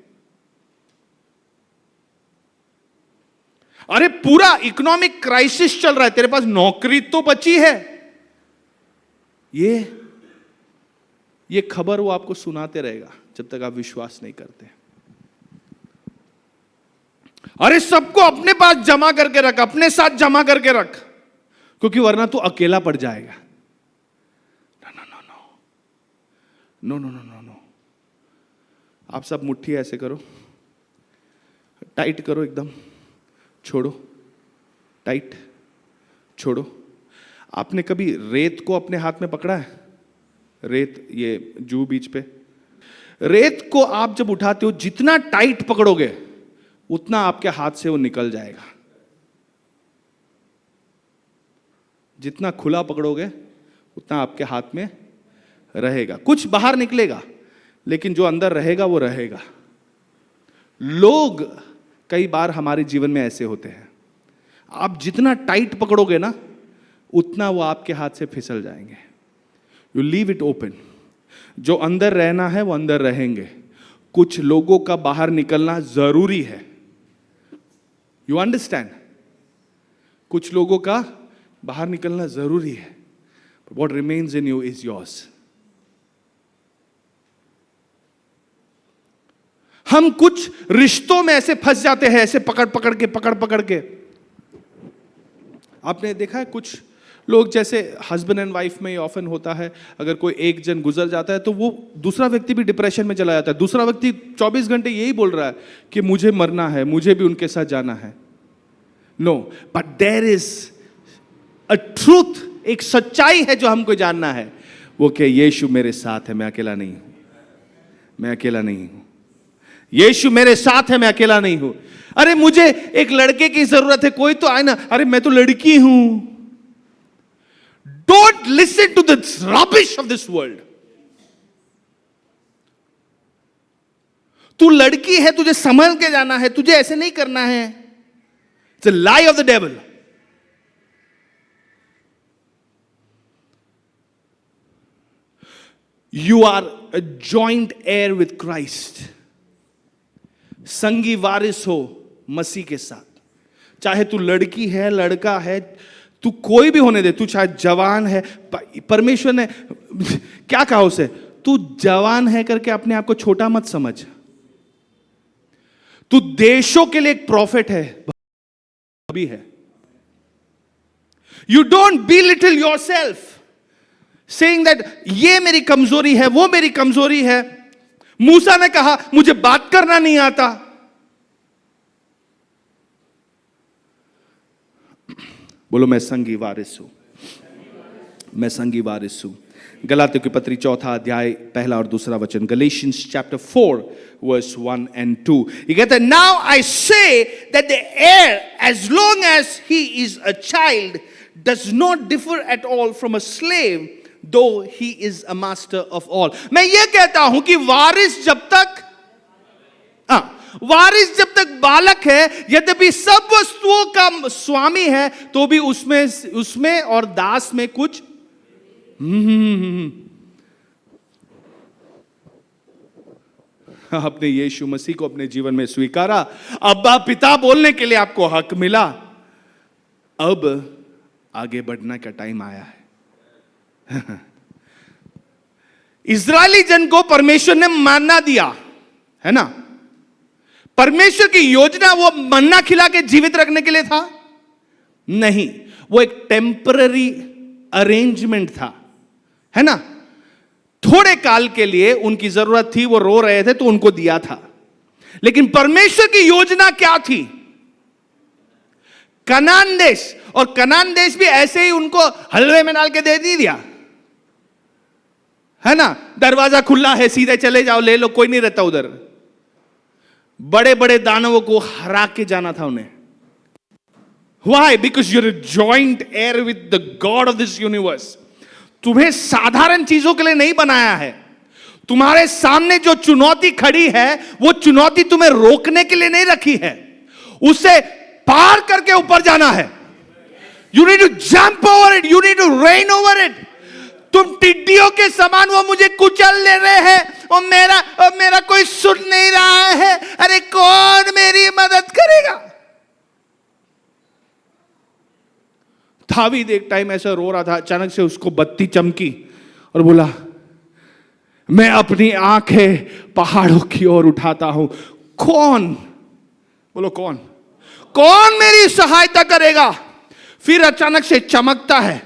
अरे पूरा इकोनॉमिक क्राइसिस चल रहा है, तेरे पास नौकरी तो बची है। ये खबर वो आपको सुनाते रहेगा जब तक आप विश्वास नहीं करते। अरे सबको अपने पास जमा करके रख, अपने साथ जमा करके रख, क्योंकि वरना तू अकेला पड़ जाएगा। No no no no no. आप सब मुट्ठी ऐसे करो, टाइट करो एकदम, छोड़ो, टाइट, छोड़ो। आपने कभी रेत को अपने हाथ में पकड़ा है? रेत, ये जू बीच पे, रेत को आप जब उठाते हो, जितना टाइट पकड़ोगे उतना आपके हाथ से वो निकल जाएगा, जितना खुला पकड़ोगे उतना आपके हाथ में रहेगा। कुछ बाहर निकलेगा, लेकिन जो अंदर रहेगा वो रहेगा। लोग कई बार हमारे जीवन में ऐसे होते हैं, आप जितना टाइट पकड़ोगे ना उतना वो आपके हाथ से फिसल जाएंगे। You leave it open. जो अंदर रहना है वो अंदर रहेंगे। कुछ लोगों का बाहर निकलना जरूरी है। You understand? कुछ लोगों का बाहर निकलना जरूरी है। What remains in you is yours. हम कुछ रिश्तों में ऐसे फंस जाते हैं, ऐसे पकड़ पकड़ के। आपने देखा है कुछ लोग, जैसे हस्बैंड एंड वाइफ में ये ऑफन होता है, अगर कोई एक जन गुजर जाता है तो वो दूसरा व्यक्ति भी डिप्रेशन में चला जाता है। दूसरा व्यक्ति 24 घंटे यही बोल रहा है कि मुझे मरना है, मुझे भी उनके साथ जाना है। No, but there is a truth, एक सच्चाई है जो हमको जानना है, वो कि यीशु मेरे साथ है, मैं अकेला नहीं हूं, मैं अकेला नहीं हूं। यीशु मेरे साथ है, मैं अकेला नहीं हूं। अरे मुझे एक लड़के की जरूरत है, कोई तो आए ना, अरे मैं तो लड़की हूं। Don't listen to this rubbish of this world. तू लड़की है, तुझे संभल के जाना है, तुझे ऐसे नहीं करना है। It's a lie of the devil. You are a joint heir with Christ. संगी वारिस हो मसीह के साथ। चाहे तू लड़की है, लड़का है, तू कोई भी होने दे, तू चाहे जवान है, परमेश्वर ने क्या कहा उसे, तू जवान है करके अपने आप को छोटा मत समझ। तू देशों के लिए एक प्रॉफिट है, भी है। You don't belittle yourself, saying that ये मेरी कमजोरी है, वो मेरी कमजोरी है। मूसा ने कहा मुझे बात करना नहीं आता। बोलो मैं संगी वारिस हूं, मैं संगी वारिस हूं। गलातियों की पत्री 4 अध्याय 1 और 2 वचन, Galatians chapter 4 verse 1 and 2। ये कहता है, now I say that the heir, as long as he is a child, does not differ at all from a slave, though he is a master of all। मैं ये कहता हूं कि वारिस जब तक बालक है, यद्यपि सब वस्तुओं का स्वामी है, तो भी उसमें और दास में कुछ आपने यीशु मसीह को अपने जीवन में स्वीकारा, अब्बा पिता बोलने के लिए आपको हक मिला। अब आगे बढ़ने का टाइम आया है। इजरायली जन को परमेश्वर ने मन्ना दिया है ना। परमेश्वर की योजना वो मन्ना खिला के जीवित रखने के लिए था? नहीं, वो एक टेम्पररी अरेंजमेंट था, है ना। थोड़े काल के लिए उनकी जरूरत थी, वो रो रहे थे तो उनको दिया था। लेकिन परमेश्वर की योजना क्या थी? कनान देश, और कनान देश भी ऐसे ही उनको हलवे में डाल के दे दिया, है ना। दरवाजा खुला है, सीधे चले जाओ, ले लो, कोई नहीं रहता उधर। बड़े बड़े दानवों को हरा के जाना था उन्हें। Why? Because you're a joint heir with the God of this universe. तुम्हें साधारण चीजों के लिए नहीं बनाया है। तुम्हारे सामने जो चुनौती खड़ी है, वो चुनौती तुम्हें रोकने के लिए नहीं रखी है, उसे पार करके ऊपर जाना है। You need to jump over it. You need to reign over it. तुम टिड्डियों के समान, वो मुझे कुचल ले रहे हैं और मेरा कोई सुन नहीं रहा है, अरे कौन मेरी मदद करेगा। दावीद एक टाइम ऐसा रो रहा था, अचानक से उसको बत्ती चमकी और बोला, मैं अपनी आंखें पहाड़ों की ओर उठाता हूं, कौन, बोलो कौन मेरी सहायता करेगा। फिर अचानक से चमकता है।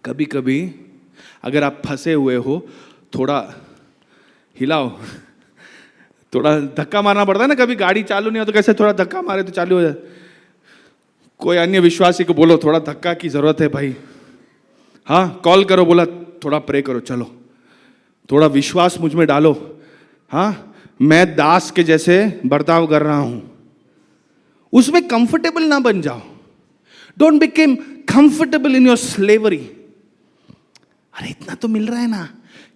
कभी कभी अगर आप फंसे हुए हो, थोड़ा हिलाओ, थोड़ा धक्का मारना पड़ता है ना। कभी गाड़ी चालू नहीं हो तो कैसे थोड़ा धक्का मारे तो चालू हो जाए। कोई अन्य विश्वासी को बोलो थोड़ा धक्का की जरूरत है भाई, हाँ कॉल करो, बोला थोड़ा प्रे करो, चलो थोड़ा विश्वास मुझ में डालो, हाँ मैं दास के जैसे बर्ताव कर रहा हूं। उसमें कंफर्टेबल ना बन जाओ। Don't become comfortable in your slavery. अरे इतना तो मिल रहा है ना।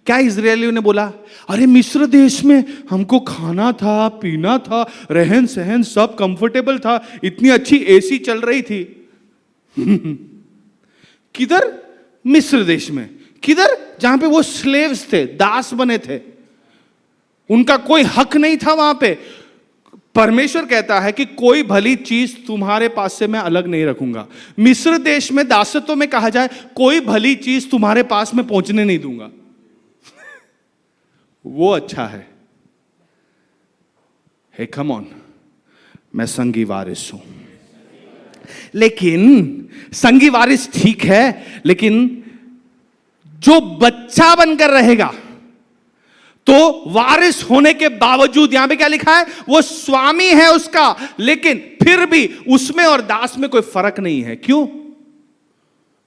क्या इजरायलियों ने बोला, अरे मिस्र देश में हमको खाना था, पीना था, रहन सहन सब कंफर्टेबल था, इतनी अच्छी एसी चल रही थी। किधर? मिस्र देश में। किधर? जहां पे वो स्लेव्स थे, दास बने थे, उनका कोई हक नहीं था वहां पे। परमेश्वर कहता है कि कोई भली चीज तुम्हारे पास से मैं अलग नहीं रखूंगा। मिस्र देश में दासत्व में कहा जाए, कोई भली चीज तुम्हारे पास में पहुंचने नहीं दूंगा। वो अच्छा है। हे कम ऑन, मैं संगी वारिस हूं। लेकिन संगी वारिस ठीक है, लेकिन जो बच्चा बनकर रहेगा, तो वारिस होने के बावजूद, यहां पे क्या लिखा है, वो स्वामी है उसका, लेकिन फिर भी उसमें और दास में कोई फर्क नहीं है। क्यों?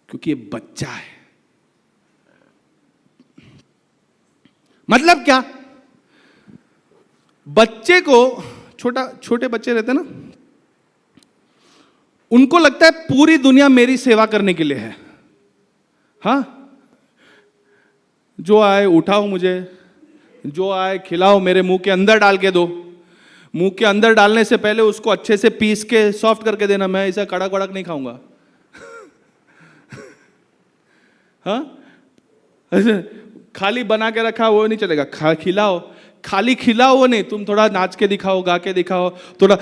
क्योंकि ये बच्चा है। मतलब क्या? बच्चे को, छोटे बच्चे रहते हैं ना, उनको लगता है पूरी दुनिया मेरी सेवा करने के लिए है। हां, जो आए उठाओ मुझे, जो आए खिलाओ, मेरे मुंह के अंदर डाल के दो। मुंह के अंदर डालने से पहले उसको अच्छे से पीस के सॉफ्ट करके देना। मैं ऐसा कड़क वड़क नहीं खाऊंगा। हाँ, ऐसे खाली बना के रखा वो नहीं चलेगा। खिलाओ, खाली खिलाओ वो नहीं, तुम थोड़ा नाच के दिखाओ, गा के दिखाओ, थोड़ा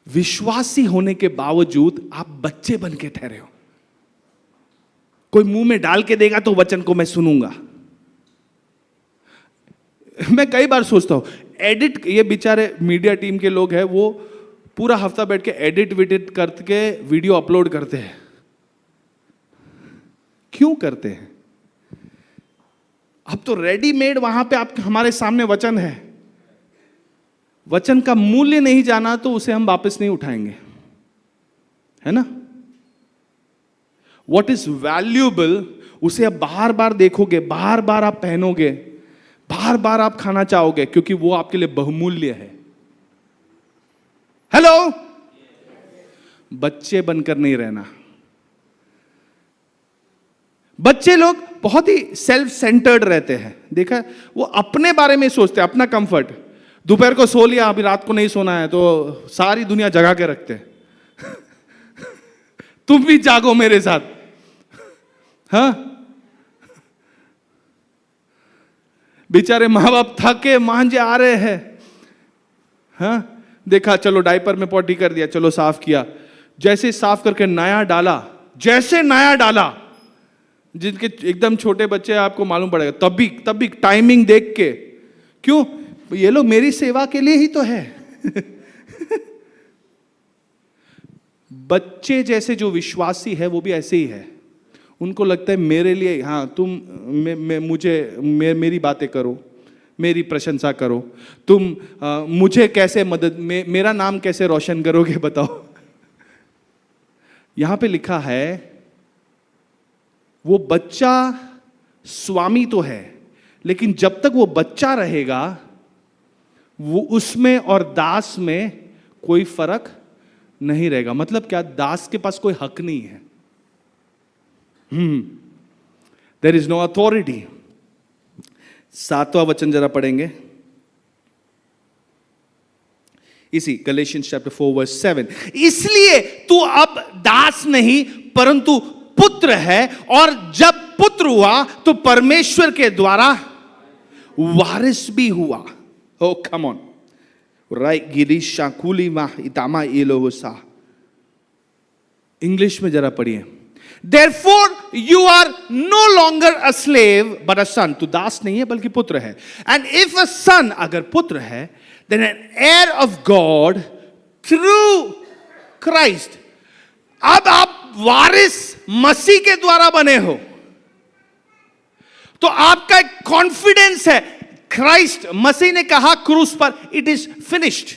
विश्वासी होने के बावजूद आप बच्चे बन के ठहरे हो। कोई मुंह में डाल के देगा तो वचन को मैं सुनूंगा। मैं कई बार सोचता हूं, एडिट, ये बेचारे मीडिया टीम के लोग हैं, वो पूरा हफ्ता बैठ के एडिट विडिट करके वीडियो अपलोड करते हैं। क्यों करते हैं? अब तो रेडीमेड वहां पे आप हमारे सामने वचन है। वचन का मूल्य नहीं जाना तो उसे हम वापस नहीं उठाएंगे, है ना? वॉट इज वैल्यूएबल उसे आप बार बार देखोगे, बार बार आप पहनोगे, बार बार आप खाना चाहोगे, क्योंकि वो आपके लिए बहुमूल्य है। हेलो, बच्चे बनकर नहीं रहना। बच्चे लोग बहुत ही सेल्फ सेंटर्ड रहते हैं। देखा, वो अपने बारे में सोचते हैं, अपना कंफर्ट। दोपहर को सो लिया, अभी रात को नहीं सोना है, तो सारी दुनिया जगा के रखते हैं। तुम भी जागो मेरे साथ। हाँ, बेचारे माँ बाप थके मांझे आ रहे हैं। हाँ, देखा, चलो डायपर में पॉटी कर दिया, चलो साफ किया। जैसे साफ करके नया डाला, जैसे नया डाला, जिनके एकदम छोटे बच्चे आपको मालूम पड़ेगा, तब भी टाइमिंग देख के, क्यों? ये लोग मेरी सेवा के लिए ही तो है। बच्चे जैसे जो विश्वासी है वो भी ऐसे ही है। उनको लगता है मेरे लिए, हाँ तुम मेरी बातें करो, मेरी प्रशंसा करो, तुम मुझे कैसे मदद, मेरा नाम कैसे रोशन करोगे बताओ। यहां पे लिखा है वो बच्चा स्वामी तो है, लेकिन जब तक वो बच्चा रहेगा, वो उसमें और दास में कोई फर्क नहीं रहेगा। मतलब क्या? दास के पास कोई हक नहीं है। There is no authority. 7वां वचन जरा पढ़ेंगे, इसी गलेशियंस चैप्टर 4 वर्स 7। इसलिए तू अब दास नहीं परंतु पुत्र है, और जब पुत्र हुआ तो परमेश्वर के द्वारा वारिस भी हुआ। Oh, come on. Right, Girisha कुली मा इतामा इलोसा। इंग्लिश में जरा पढ़िए। Therefore you are no longer a slave but a son. तू दास नहीं है बल्कि पुत्र है। And if a son, अगर पुत्र है, then an heir of God through Christ. अब आप वारिस मसीह के द्वारा बने हो, तो आपका एक कॉन्फिडेंस है। क्राइस्ट, मसीह ने कहा क्रूस पर, इट इज फिनिश्ड।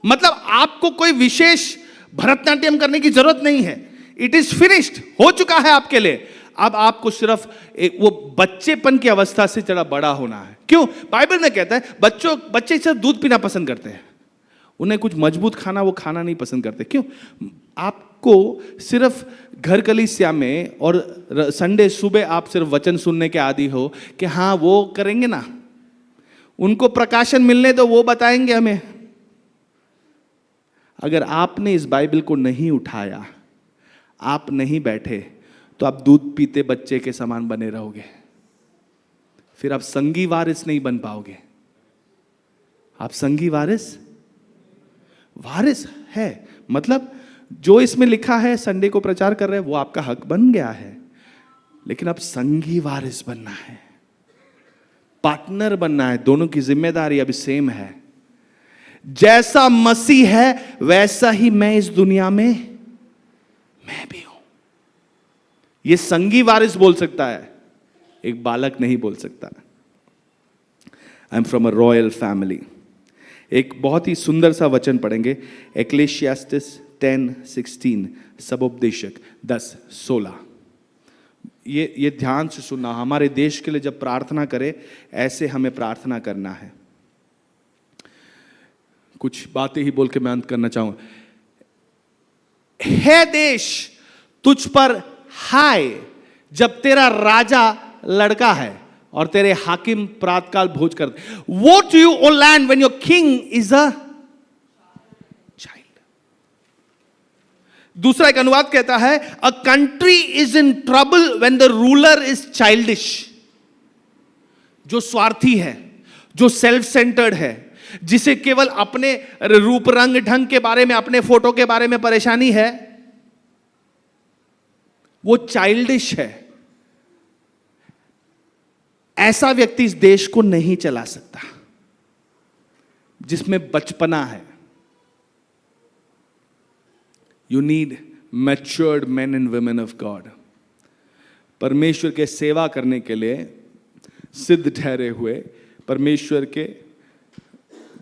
मतलब आपको कोई विशेष भरतनाट्यम करने की जरूरत नहीं है। इट इज फिनिश्ड, हो चुका है आपके लिए। अब आपको सिर्फ वो बच्चेपन की अवस्था से जरा बड़ा होना है। क्यों? बाइबल में कहता है बच्चे सिर्फ दूध पीना पसंद करते हैं, उन्हें कुछ मजबूत खाना वो खाना नहीं पसंद करते। क्यों? आपको सिर्फ घर कलीसिया में और संडे सुबह आप सिर्फ वचन सुनने के आदी हो कि हाँ वो करेंगे ना, उनको प्रकाशन मिलने दो, वो बताएंगे हमें। अगर आपने इस बाइबल को नहीं उठाया, आप नहीं बैठे, तो आप दूध पीते बच्चे के समान बने रहोगे, फिर आप संगी वारिस नहीं बन पाओगे। आप संगी वारिस है, मतलब जो इसमें लिखा है संडे को प्रचार कर रहे हैं वो आपका हक बन गया है, लेकिन अब संगी वारिस बनना है, पार्टनर बनना है। दोनों की जिम्मेदारी अभी सेम है। जैसा मसीह है वैसा ही मैं इस दुनिया में मैं भी हूं। ये संगी वारिस बोल सकता है, एक बालक नहीं बोल सकता। I am from a royal family. एक बहुत ही सुंदर सा वचन पढ़ेंगे, एक्लेशियास्टिस 10:16, सबोपदेशक 10:16। ये ध्यान से सुनना। हमारे देश के लिए जब प्रार्थना करें, ऐसे हमें प्रार्थना करना है। कुछ बातें ही बोल के मैं अंत करना चाहूंगा। हे देश, तुझ पर हाय जब तेरा राजा लड़का है और तेरे हाकिम प्रातकाल भोज करते। Woe to you O land when your king is a child. दूसरा एक अनुवाद कहता है, a country is in trouble when the ruler is childish. जो स्वार्थी है, जो सेल्फ सेंटर्ड है, जिसे केवल अपने रूप रंग ढंग के बारे में, अपने फोटो के बारे में परेशानी है, वो चाइल्डिश है। ऐसा व्यक्ति इस देश को नहीं चला सकता जिसमें बचपना है। You need matured man and women of God. परमेश्वर के सेवा करने के लिए सिद्ध ठहरे हुए परमेश्वर के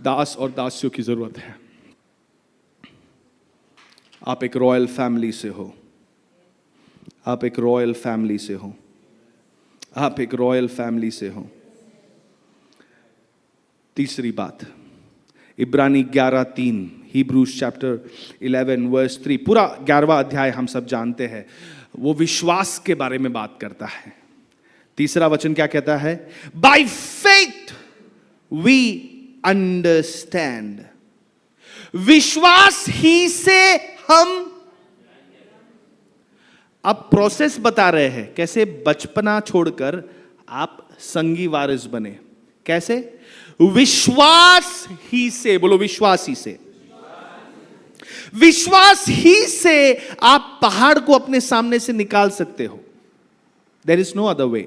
दास और दासियों की जरूरत है। आप एक रॉयल फैमिली से हो, आप एक रॉयल फैमिली से हो, आप एक रॉयल फैमिली से हो। तीसरी बात, इब्रानी 11:3, Hebrews chapter 11 verse 3, पूरा 11वां अध्याय हम सब जानते हैं, वो विश्वास के बारे में बात करता है। तीसरा वचन क्या कहता है? By faith we understand। विश्वास ही से हम, अब प्रोसेस बता रहे हैं कैसे बचपना छोड़कर आप संगी वारिस बने। कैसे? विश्वास ही से, बोलो विश्वास ही से। विश्वास ही से आप पहाड़ को अपने सामने से निकाल सकते हो। There is no other way.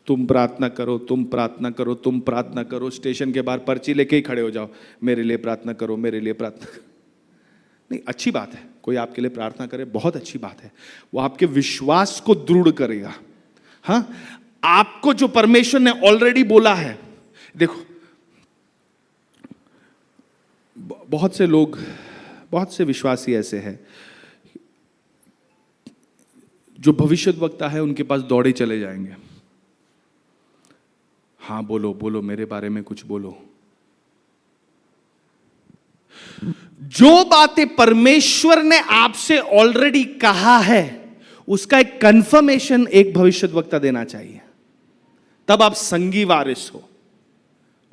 तुम प्रार्थना करो, तुम प्रार्थना करो, तुम प्रार्थना करो, स्टेशन के बाहर पर्ची लेके ही खड़े हो जाओ, मेरे लिए प्रार्थना करो, मेरे लिए प्रार्थना करो। नहीं, अच्छी बात है कोई आपके लिए प्रार्थना करे, बहुत अच्छी बात है, वो आपके विश्वास को दृढ़ करेगा। हाँ, आपको जो परमेश्वर ने ऑलरेडी बोला है। देखो, बहुत से लोग, बहुत से विश्वासी ऐसे हैं जो भविष्यद्वक्ता है उनके पास दौड़े चले जाएंगे। हाँ बोलो बोलो, मेरे बारे में कुछ बोलो। जो बातें परमेश्वर ने आपसे ऑलरेडी कहा है उसका एक कंफर्मेशन एक भविष्यद्वक्ता देना चाहिए, तब आप संगी वारिस हो।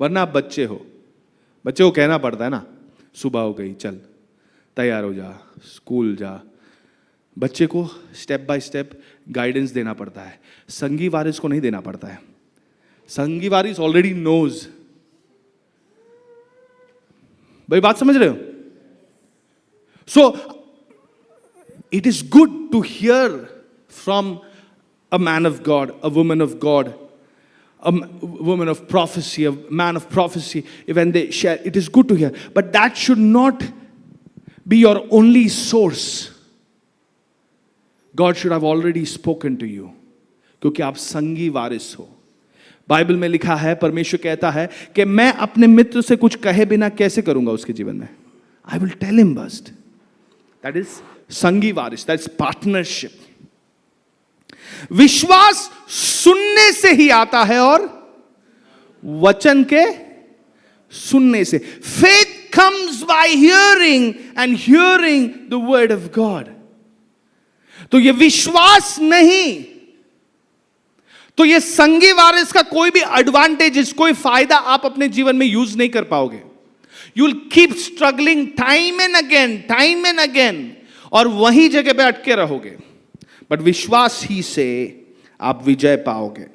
वरना आप बच्चे हो, बच्चे को कहना पड़ता है ना, सुबह हो गई चल तैयार हो जा, स्कूल जा। बच्चे को स्टेप बाय स्टेप गाइडेंस देना पड़ता है, संगी वारिस को नहीं देना पड़ता है। संगी वारिस ऑलरेडी नोज। भाई बात समझ रहे हो? So it is good to hear from a man of God, a woman of God, a woman of prophecy, a man of prophecy, when they share, it is good to hear, but that should not be your only source. God should have already spoken to you, क्योंकि आप संगी वारिस हो। Bible में लिखा है, परमेश्वर कहता है कि मैं अपने मित्र से कुछ कहे बिना कैसे करूंगा उसके जीवन में? I will tell him first. That is संगी वारिस, that is partnership. विश्वास सुनने से ही आता है और वचन के सुनने से। Faith comes by hearing and hearing the word of God. तो ये विश्वास नहीं, तो ये संगी वारिस का कोई भी एडवांटेज, कोई फायदा आप अपने जीवन में यूज नहीं कर पाओगे। You will keep struggling time and again, और वही जगह पे अटके रहोगे, बट विश्वास ही से आप विजय पाओगे।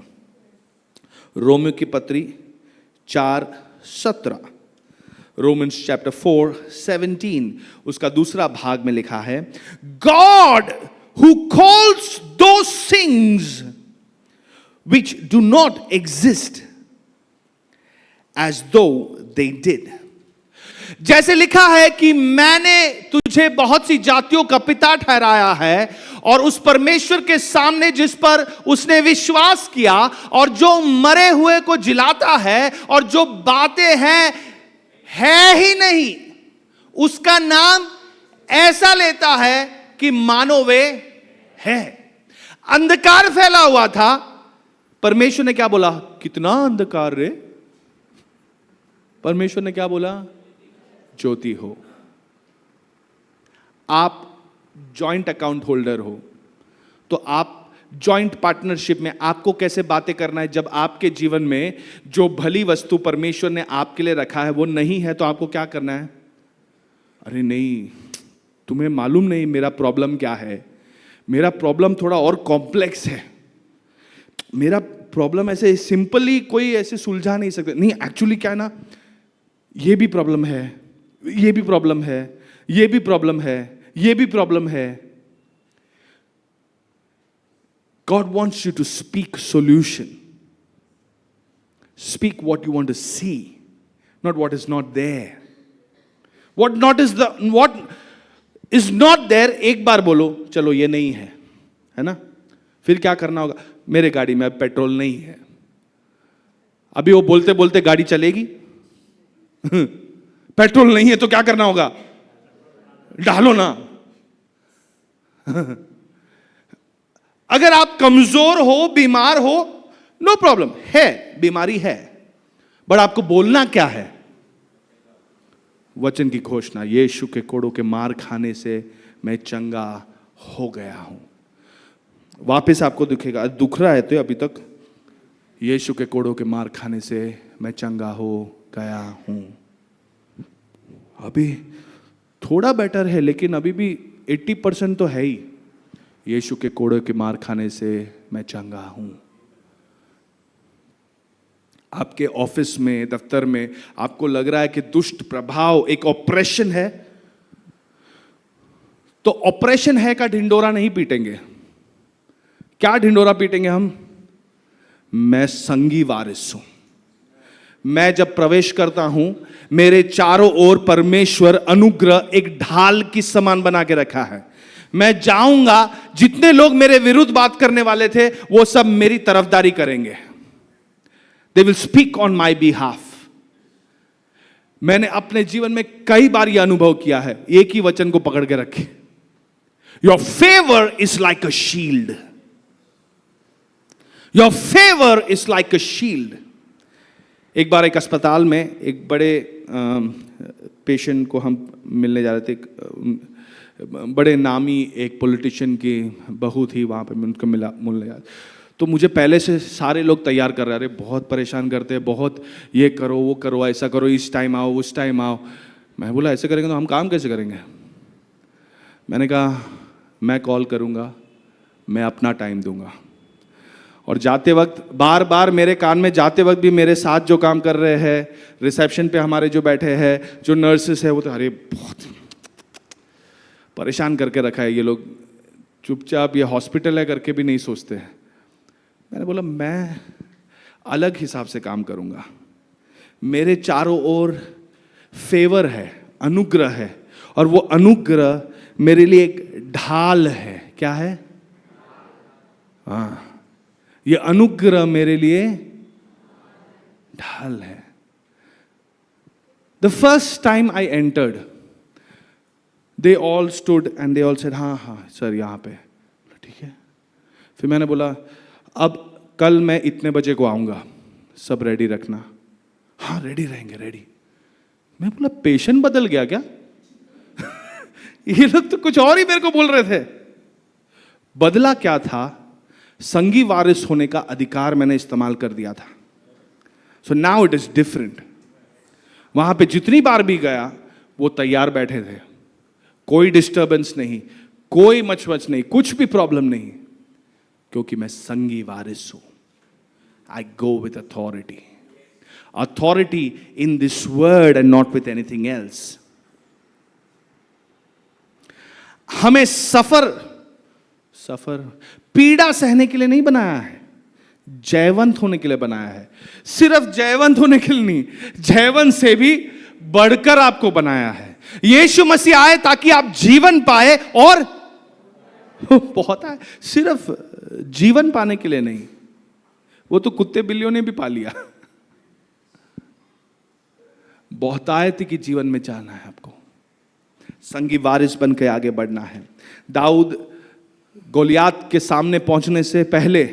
रोमियो की पत्री 4:17, रोमन्स चैप्टर 4:17, उसका दूसरा भाग में लिखा है, God who calls those things which do not exist as though they did। जैसे लिखा है कि मैंने तुझे बहुत सी जातियों का पिता ठहराया है, और उस परमेश्वर के सामने जिस पर उसने विश्वास किया और जो मरे हुए को जिलाता है और जो बातें हैं है ही नहीं, उसका नाम ऐसा लेता है कि मानो वे है। अंधकार फैला हुआ था, परमेश्वर ने क्या बोला? कितना अंधकार रे। परमेश्वर ने क्या बोला? ज्योति हो। आप जॉइंट अकाउंट होल्डर हो, तो आप जॉइंट पार्टनरशिप में आपको कैसे बातें करना है? जब आपके जीवन में जो भली वस्तु परमेश्वर ने आपके लिए रखा है वो नहीं है, तो आपको क्या करना है? अरे नहीं, तुम्हें मालूम नहीं मेरा प्रॉब्लम क्या है, मेरा प्रॉब्लम थोड़ा और कॉम्प्लेक्स है, मेरा प्रॉब्लम ऐसे सिंपली कोई ऐसे सुलझा नहीं सकते। नहीं, एक्चुअली क्या है ना, ये भी प्रॉब्लम है, ये भी प्रॉब्लम है, ये भी प्रॉब्लम है, ये भी प्रॉब्लम है। God wants you to speak solution. Speak what you want to see, not what is not there. What is not there, एक बार बोलो चलो ये नहीं है ना? फिर क्या करना होगा? मेरे गाड़ी में अब पेट्रोल नहीं है। अभी वो बोलते बोलते गाड़ी चलेगी? पेट्रोल नहीं है तो क्या करना होगा? डालो ना। अगर आप कमजोर हो, बीमार हो, नो प्रॉब्लम है, बीमारी है, बट आपको बोलना क्या है? वचन की घोषणा, यीशु के कोड़ों के मार खाने से मैं चंगा हो गया हूं। वापस आपको दिखेगा, दुख रहा है तो अभी तक, यीशु के कोड़ों के मार खाने से मैं चंगा हो गया हूं। अभी थोड़ा बेटर है, लेकिन अभी भी 80% तो है ही। यीशु के कोड़ों के मार खाने से मैं चंगा हूं। आपके ऑफिस में, दफ्तर में आपको लग रहा है कि दुष्ट प्रभाव, एक ऑपरेशन है, तो ऑपरेशन है का ढिंडोरा नहीं पीटेंगे। क्या ढिंडोरा पीटेंगे हम? मैं संगी वारिस हूं। मैं जब प्रवेश करता हूं, मेरे चारों ओर परमेश्वर अनुग्रह एक ढाल की समान बना के रखा है। मैं जाऊंगा, जितने लोग मेरे विरुद्ध बात करने वाले थे वो सब मेरी तरफदारी करेंगे। They will speak on my behalf. मैंने अपने जीवन में कई बार यह अनुभव किया है। एक ही वचन को पकड़ के रखे, Your favor is like a shield. Your favor is like a shield. एक बार एक अस्पताल में एक बड़े पेशेंट को हम मिलने जा रहे थे। बड़े नामी एक पॉलिटिशियन की बहू थी, वहाँ पे मैं उनको मिलने जा रहा। तो मुझे पहले से सारे लोग तैयार कर रहे, बहुत परेशान करते हैं, बहुत ये करो वो करो, ऐसा करो, इस टाइम आओ उस टाइम आओ। मैं बोला ऐसे करेंगे तो हम काम कैसे करेंगे? मैंने कहा मैं कॉल करूँगा, मैं अपना टाइम दूंगा। और जाते वक्त बार बार मेरे कान में, जाते वक्त भी मेरे साथ जो काम कर रहे हैं, रिसेप्शन पे हमारे जो बैठे हैं, जो नर्सेस है, वो तो अरे बहुत परेशान करके रखा है ये लोग, चुपचाप ये हॉस्पिटल है करके भी नहीं सोचते हैं। मैंने बोला मैं अलग हिसाब से काम करूंगा। मेरे चारों ओर फेवर है, अनुग्रह है, और वो अनुग्रह मेरे लिए एक ढाल है। क्या है? हाँ, ये अनुग्रह मेरे लिए ढाल है। The first time I entered, they all stood and they all said हाँ हाँ सर यहाँ पे, ठीक है। फिर मैंने बोला अब कल मैं इतने बजे को आऊँगा, सब रेडी रखना। हाँ रेडी रहेंगे, रेडी। मैं बोला पेशेंट बदल गया क्या? ये लोग तो कुछ और ही मेरे को बोल रहे थे। बदला क्या था? संगी वारिस होने का अधिकार मैंने इस्तेमाल कर दिया था। So now it is different. वहां पे जितनी बार भी गया वो तैयार बैठे थे, कोई डिस्टर्बेंस नहीं, कोई मचमच नहीं, कुछ भी प्रॉब्लम नहीं, क्योंकि मैं संगी वारिस हूं। I go with authority, authority in this word and not with anything else. हमें सफर पीड़ा सहने के लिए नहीं बनाया है, जयवंत होने के लिए बनाया है। सिर्फ जयवंत होने के लिए नहीं, जयवंत से भी बढ़कर आपको बनाया है। यीशु मसीह आए ताकि आप जीवन पाए, और बहुत है, सिर्फ जीवन पाने के लिए नहीं, वो तो कुत्ते बिल्लियों ने भी पा लिया। बहुतायत की जीवन में जाना है आपको, संगी वारिस बन के आगे बढ़ना है। दाऊद गोलियात के सामने पहुंचने से पहले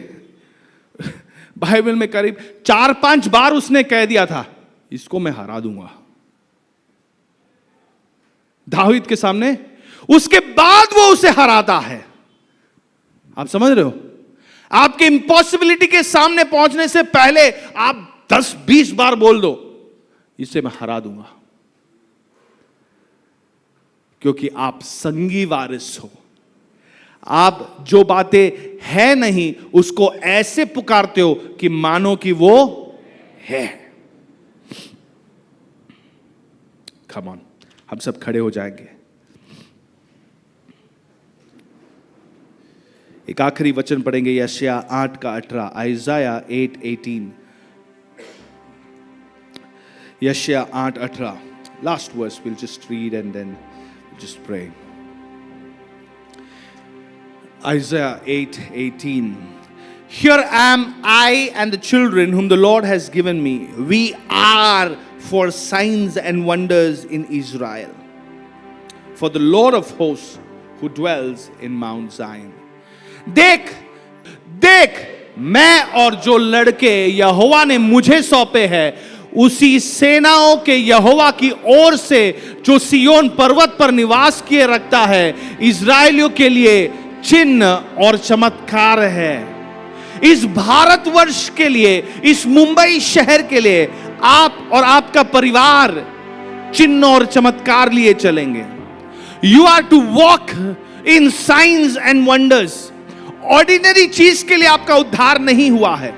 बाइबल में करीब 4-5 बार उसने कह दिया था, इसको मैं हरा दूंगा। दाऊद के सामने, उसके बाद वो उसे हराता है। आप समझ रहे हो? आपके इम्पॉसिबिलिटी के सामने पहुंचने से पहले आप 10-20 बार बोल दो, इसे मैं हरा दूंगा, क्योंकि आप संगी वारिस हो। आप जो बातें है नहीं उसको ऐसे पुकारते हो कि मानो कि वो है। कम ऑन, हम सब खड़े हो जाएंगे। एक आखिरी वचन पढ़ेंगे, यशायाह 8:18, आइज़ाया 8:18, यशायाह 8:18, last verse, we'll just read and then just pray. Isaiah 8:18. Here am I and the children whom the Lord has given me. We are for signs and wonders in Israel. For the Lord of hosts who dwells in Mount Zion. देख, मैं और जो लड़के यहोवा ने मुझे सौंपे हैं, उसी सेनाओं के यहोवा की ओर से जो सियोन पर्वत पर निवास किए रखता है, इज़राइलियों के लिए चिन्ह और चमत्कार है। इस भारतवर्ष के लिए, इस मुंबई शहर के लिए आप और आपका परिवार चिन्ह और चमत्कार लिए चलेंगे। You are to walk in signs and wonders. Ordinary चीज के लिए आपका उद्धार नहीं हुआ है,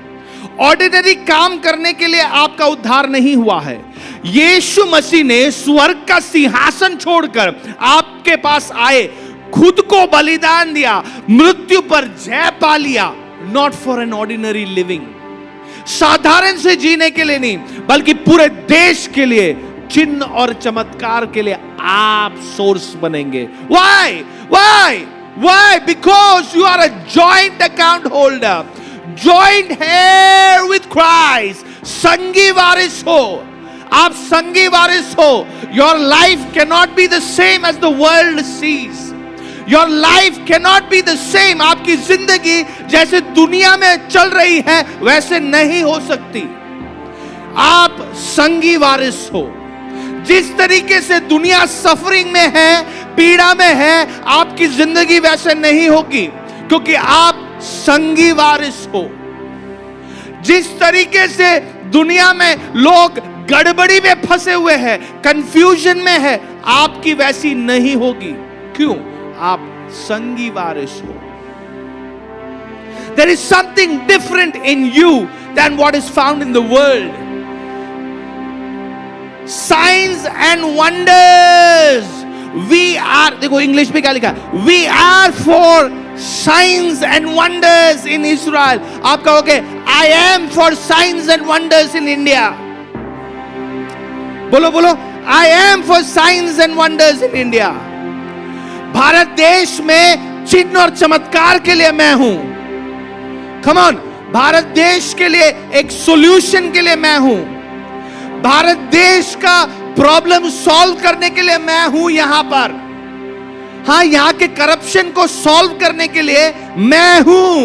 ऑर्डिनरी काम करने के लिए आपका उद्धार नहीं हुआ है। यीशु मसीह ने स्वर्ग का सिंहासन छोड़कर आपके पास आए, खुद को बलिदान दिया, मृत्यु पर जय पा लिया। Not for an ordinary living, साधारण से जीने के लिए नहीं, बल्कि पूरे देश के लिए चिन्ह और चमत्कार के लिए आप सोर्स बनेंगे। Why? Because you are a joint account holder, joint heir with Christ. संगी वारिस हो, आप संगी वारिस हो। Your life cannot be the same as the world sees. Your life cannot be the same. आपकी जिंदगी जैसे दुनिया में चल रही है वैसे नहीं हो सकती। आप संगी वारिस हो। जिस तरीके से दुनिया सफरिंग में है, पीड़ा में है, आपकी जिंदगी वैसे नहीं होगी, क्योंकि आप संगी वारिस हो। जिस तरीके से दुनिया में लोग गड़बड़ी में फंसे हुए हैं, कंफ्यूजन में है, आपकी वैसी नहीं होगी। क्यों? आप संगी वारिस हो। There is something different in you than what is found in the world. Signs and wonders. We are, देखो इंग्लिश में क्या लिखा है, we are for signs and wonders in Israel. आप कहोगे I am for signs and wonders in India. बोलो I am for signs and wonders in India. Bharat देश में चिन्ह और चमत्कार के लिए मैं हूं। Come on, भारत देश के लिए एक सॉल्यूशन के लिए मैं हूं। भारत देश का प्रॉब्लम सॉल्व करने के लिए मैं हूं यहां पर। हां, यहां के करप्शन को सॉल्व करने के लिए मैं हूं।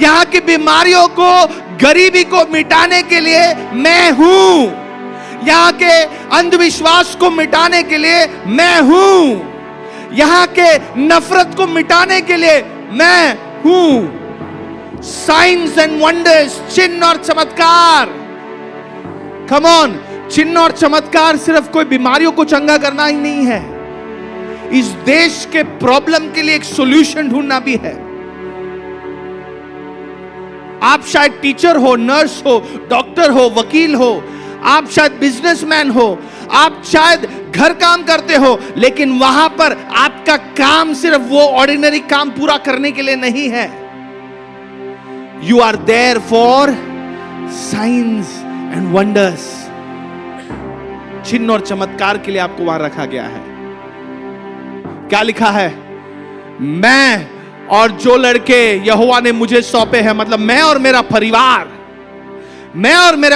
यहां की बीमारियों को, गरीबी को मिटाने के लिए मैं हूं। यहां के अंधविश्वास को मिटाने के लिए मैं हूं। यहां के नफरत को मिटाने के लिए मैं हूं। साइंस एंड वंडर्स, चिन्ह और चमत्कार। कम ऑन, चिन्ह और चमत्कार सिर्फ कोई बीमारियों को चंगा करना ही नहीं है। इस देश के प्रॉब्लम के लिए एक सॉल्यूशन ढूंढना भी है। आप शायद टीचर हो, नर्स हो, डॉक्टर हो, वकील हो, आप शायद बिजनेसमैन हो, आप शायद घर काम करते हो, लेकिन वहां पर आपका काम सिर्फ वो ऑर्डिनरी काम पूरा करने के लिए नहीं है। You are there for signs and wonders. चिन्ह और चमत्कार के लिए आपको वहां रखा गया है। क्या लिखा है? मैं और जो लड़के यहोवा ने मुझे सौंपे हैं, मतलब मैं और मेरा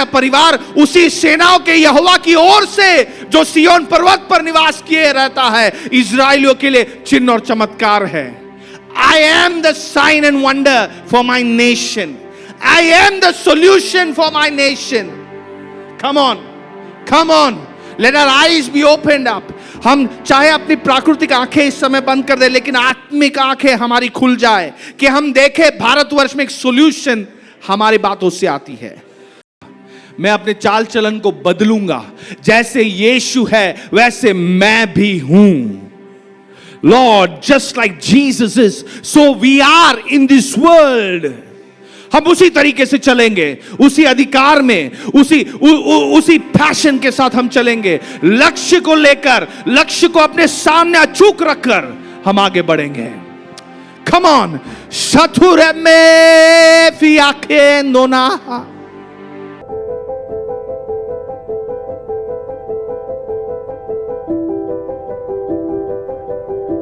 परिवार उसी सेनाओं के यहोवा की ओर से जो सिय्योन पर्वत पर निवास किए रहता है, इजराइलियों के लिए चिन्ह और चमत्कार है। I am the sign and wonder for my nation. I am the solution for my nation. Come on, come on. Let our eyes be opened up. हम चाहे अपनी प्राकृतिक आंखें इस समय बंद कर दे, लेकिन आत्मिक आंखें हमारी खुल जाए कि हम देखें भारतवर्ष में एक सॉल्यूशन हमारी बातों से आती है। मैं अपने चाल चलन को बदलूंगा, जैसे यीशु है वैसे मैं भी हूं। Lord, just like Jesus is, so we are in this world. हम उसी तरीके से चलेंगे, उसी अधिकार में, उसी पैशन के साथ हम चलेंगे। लक्ष्य को लेकर, लक्ष्य को अपने सामने अचूक रखकर हम आगे बढ़ेंगे। Come on, शथुर में फियाके नोना।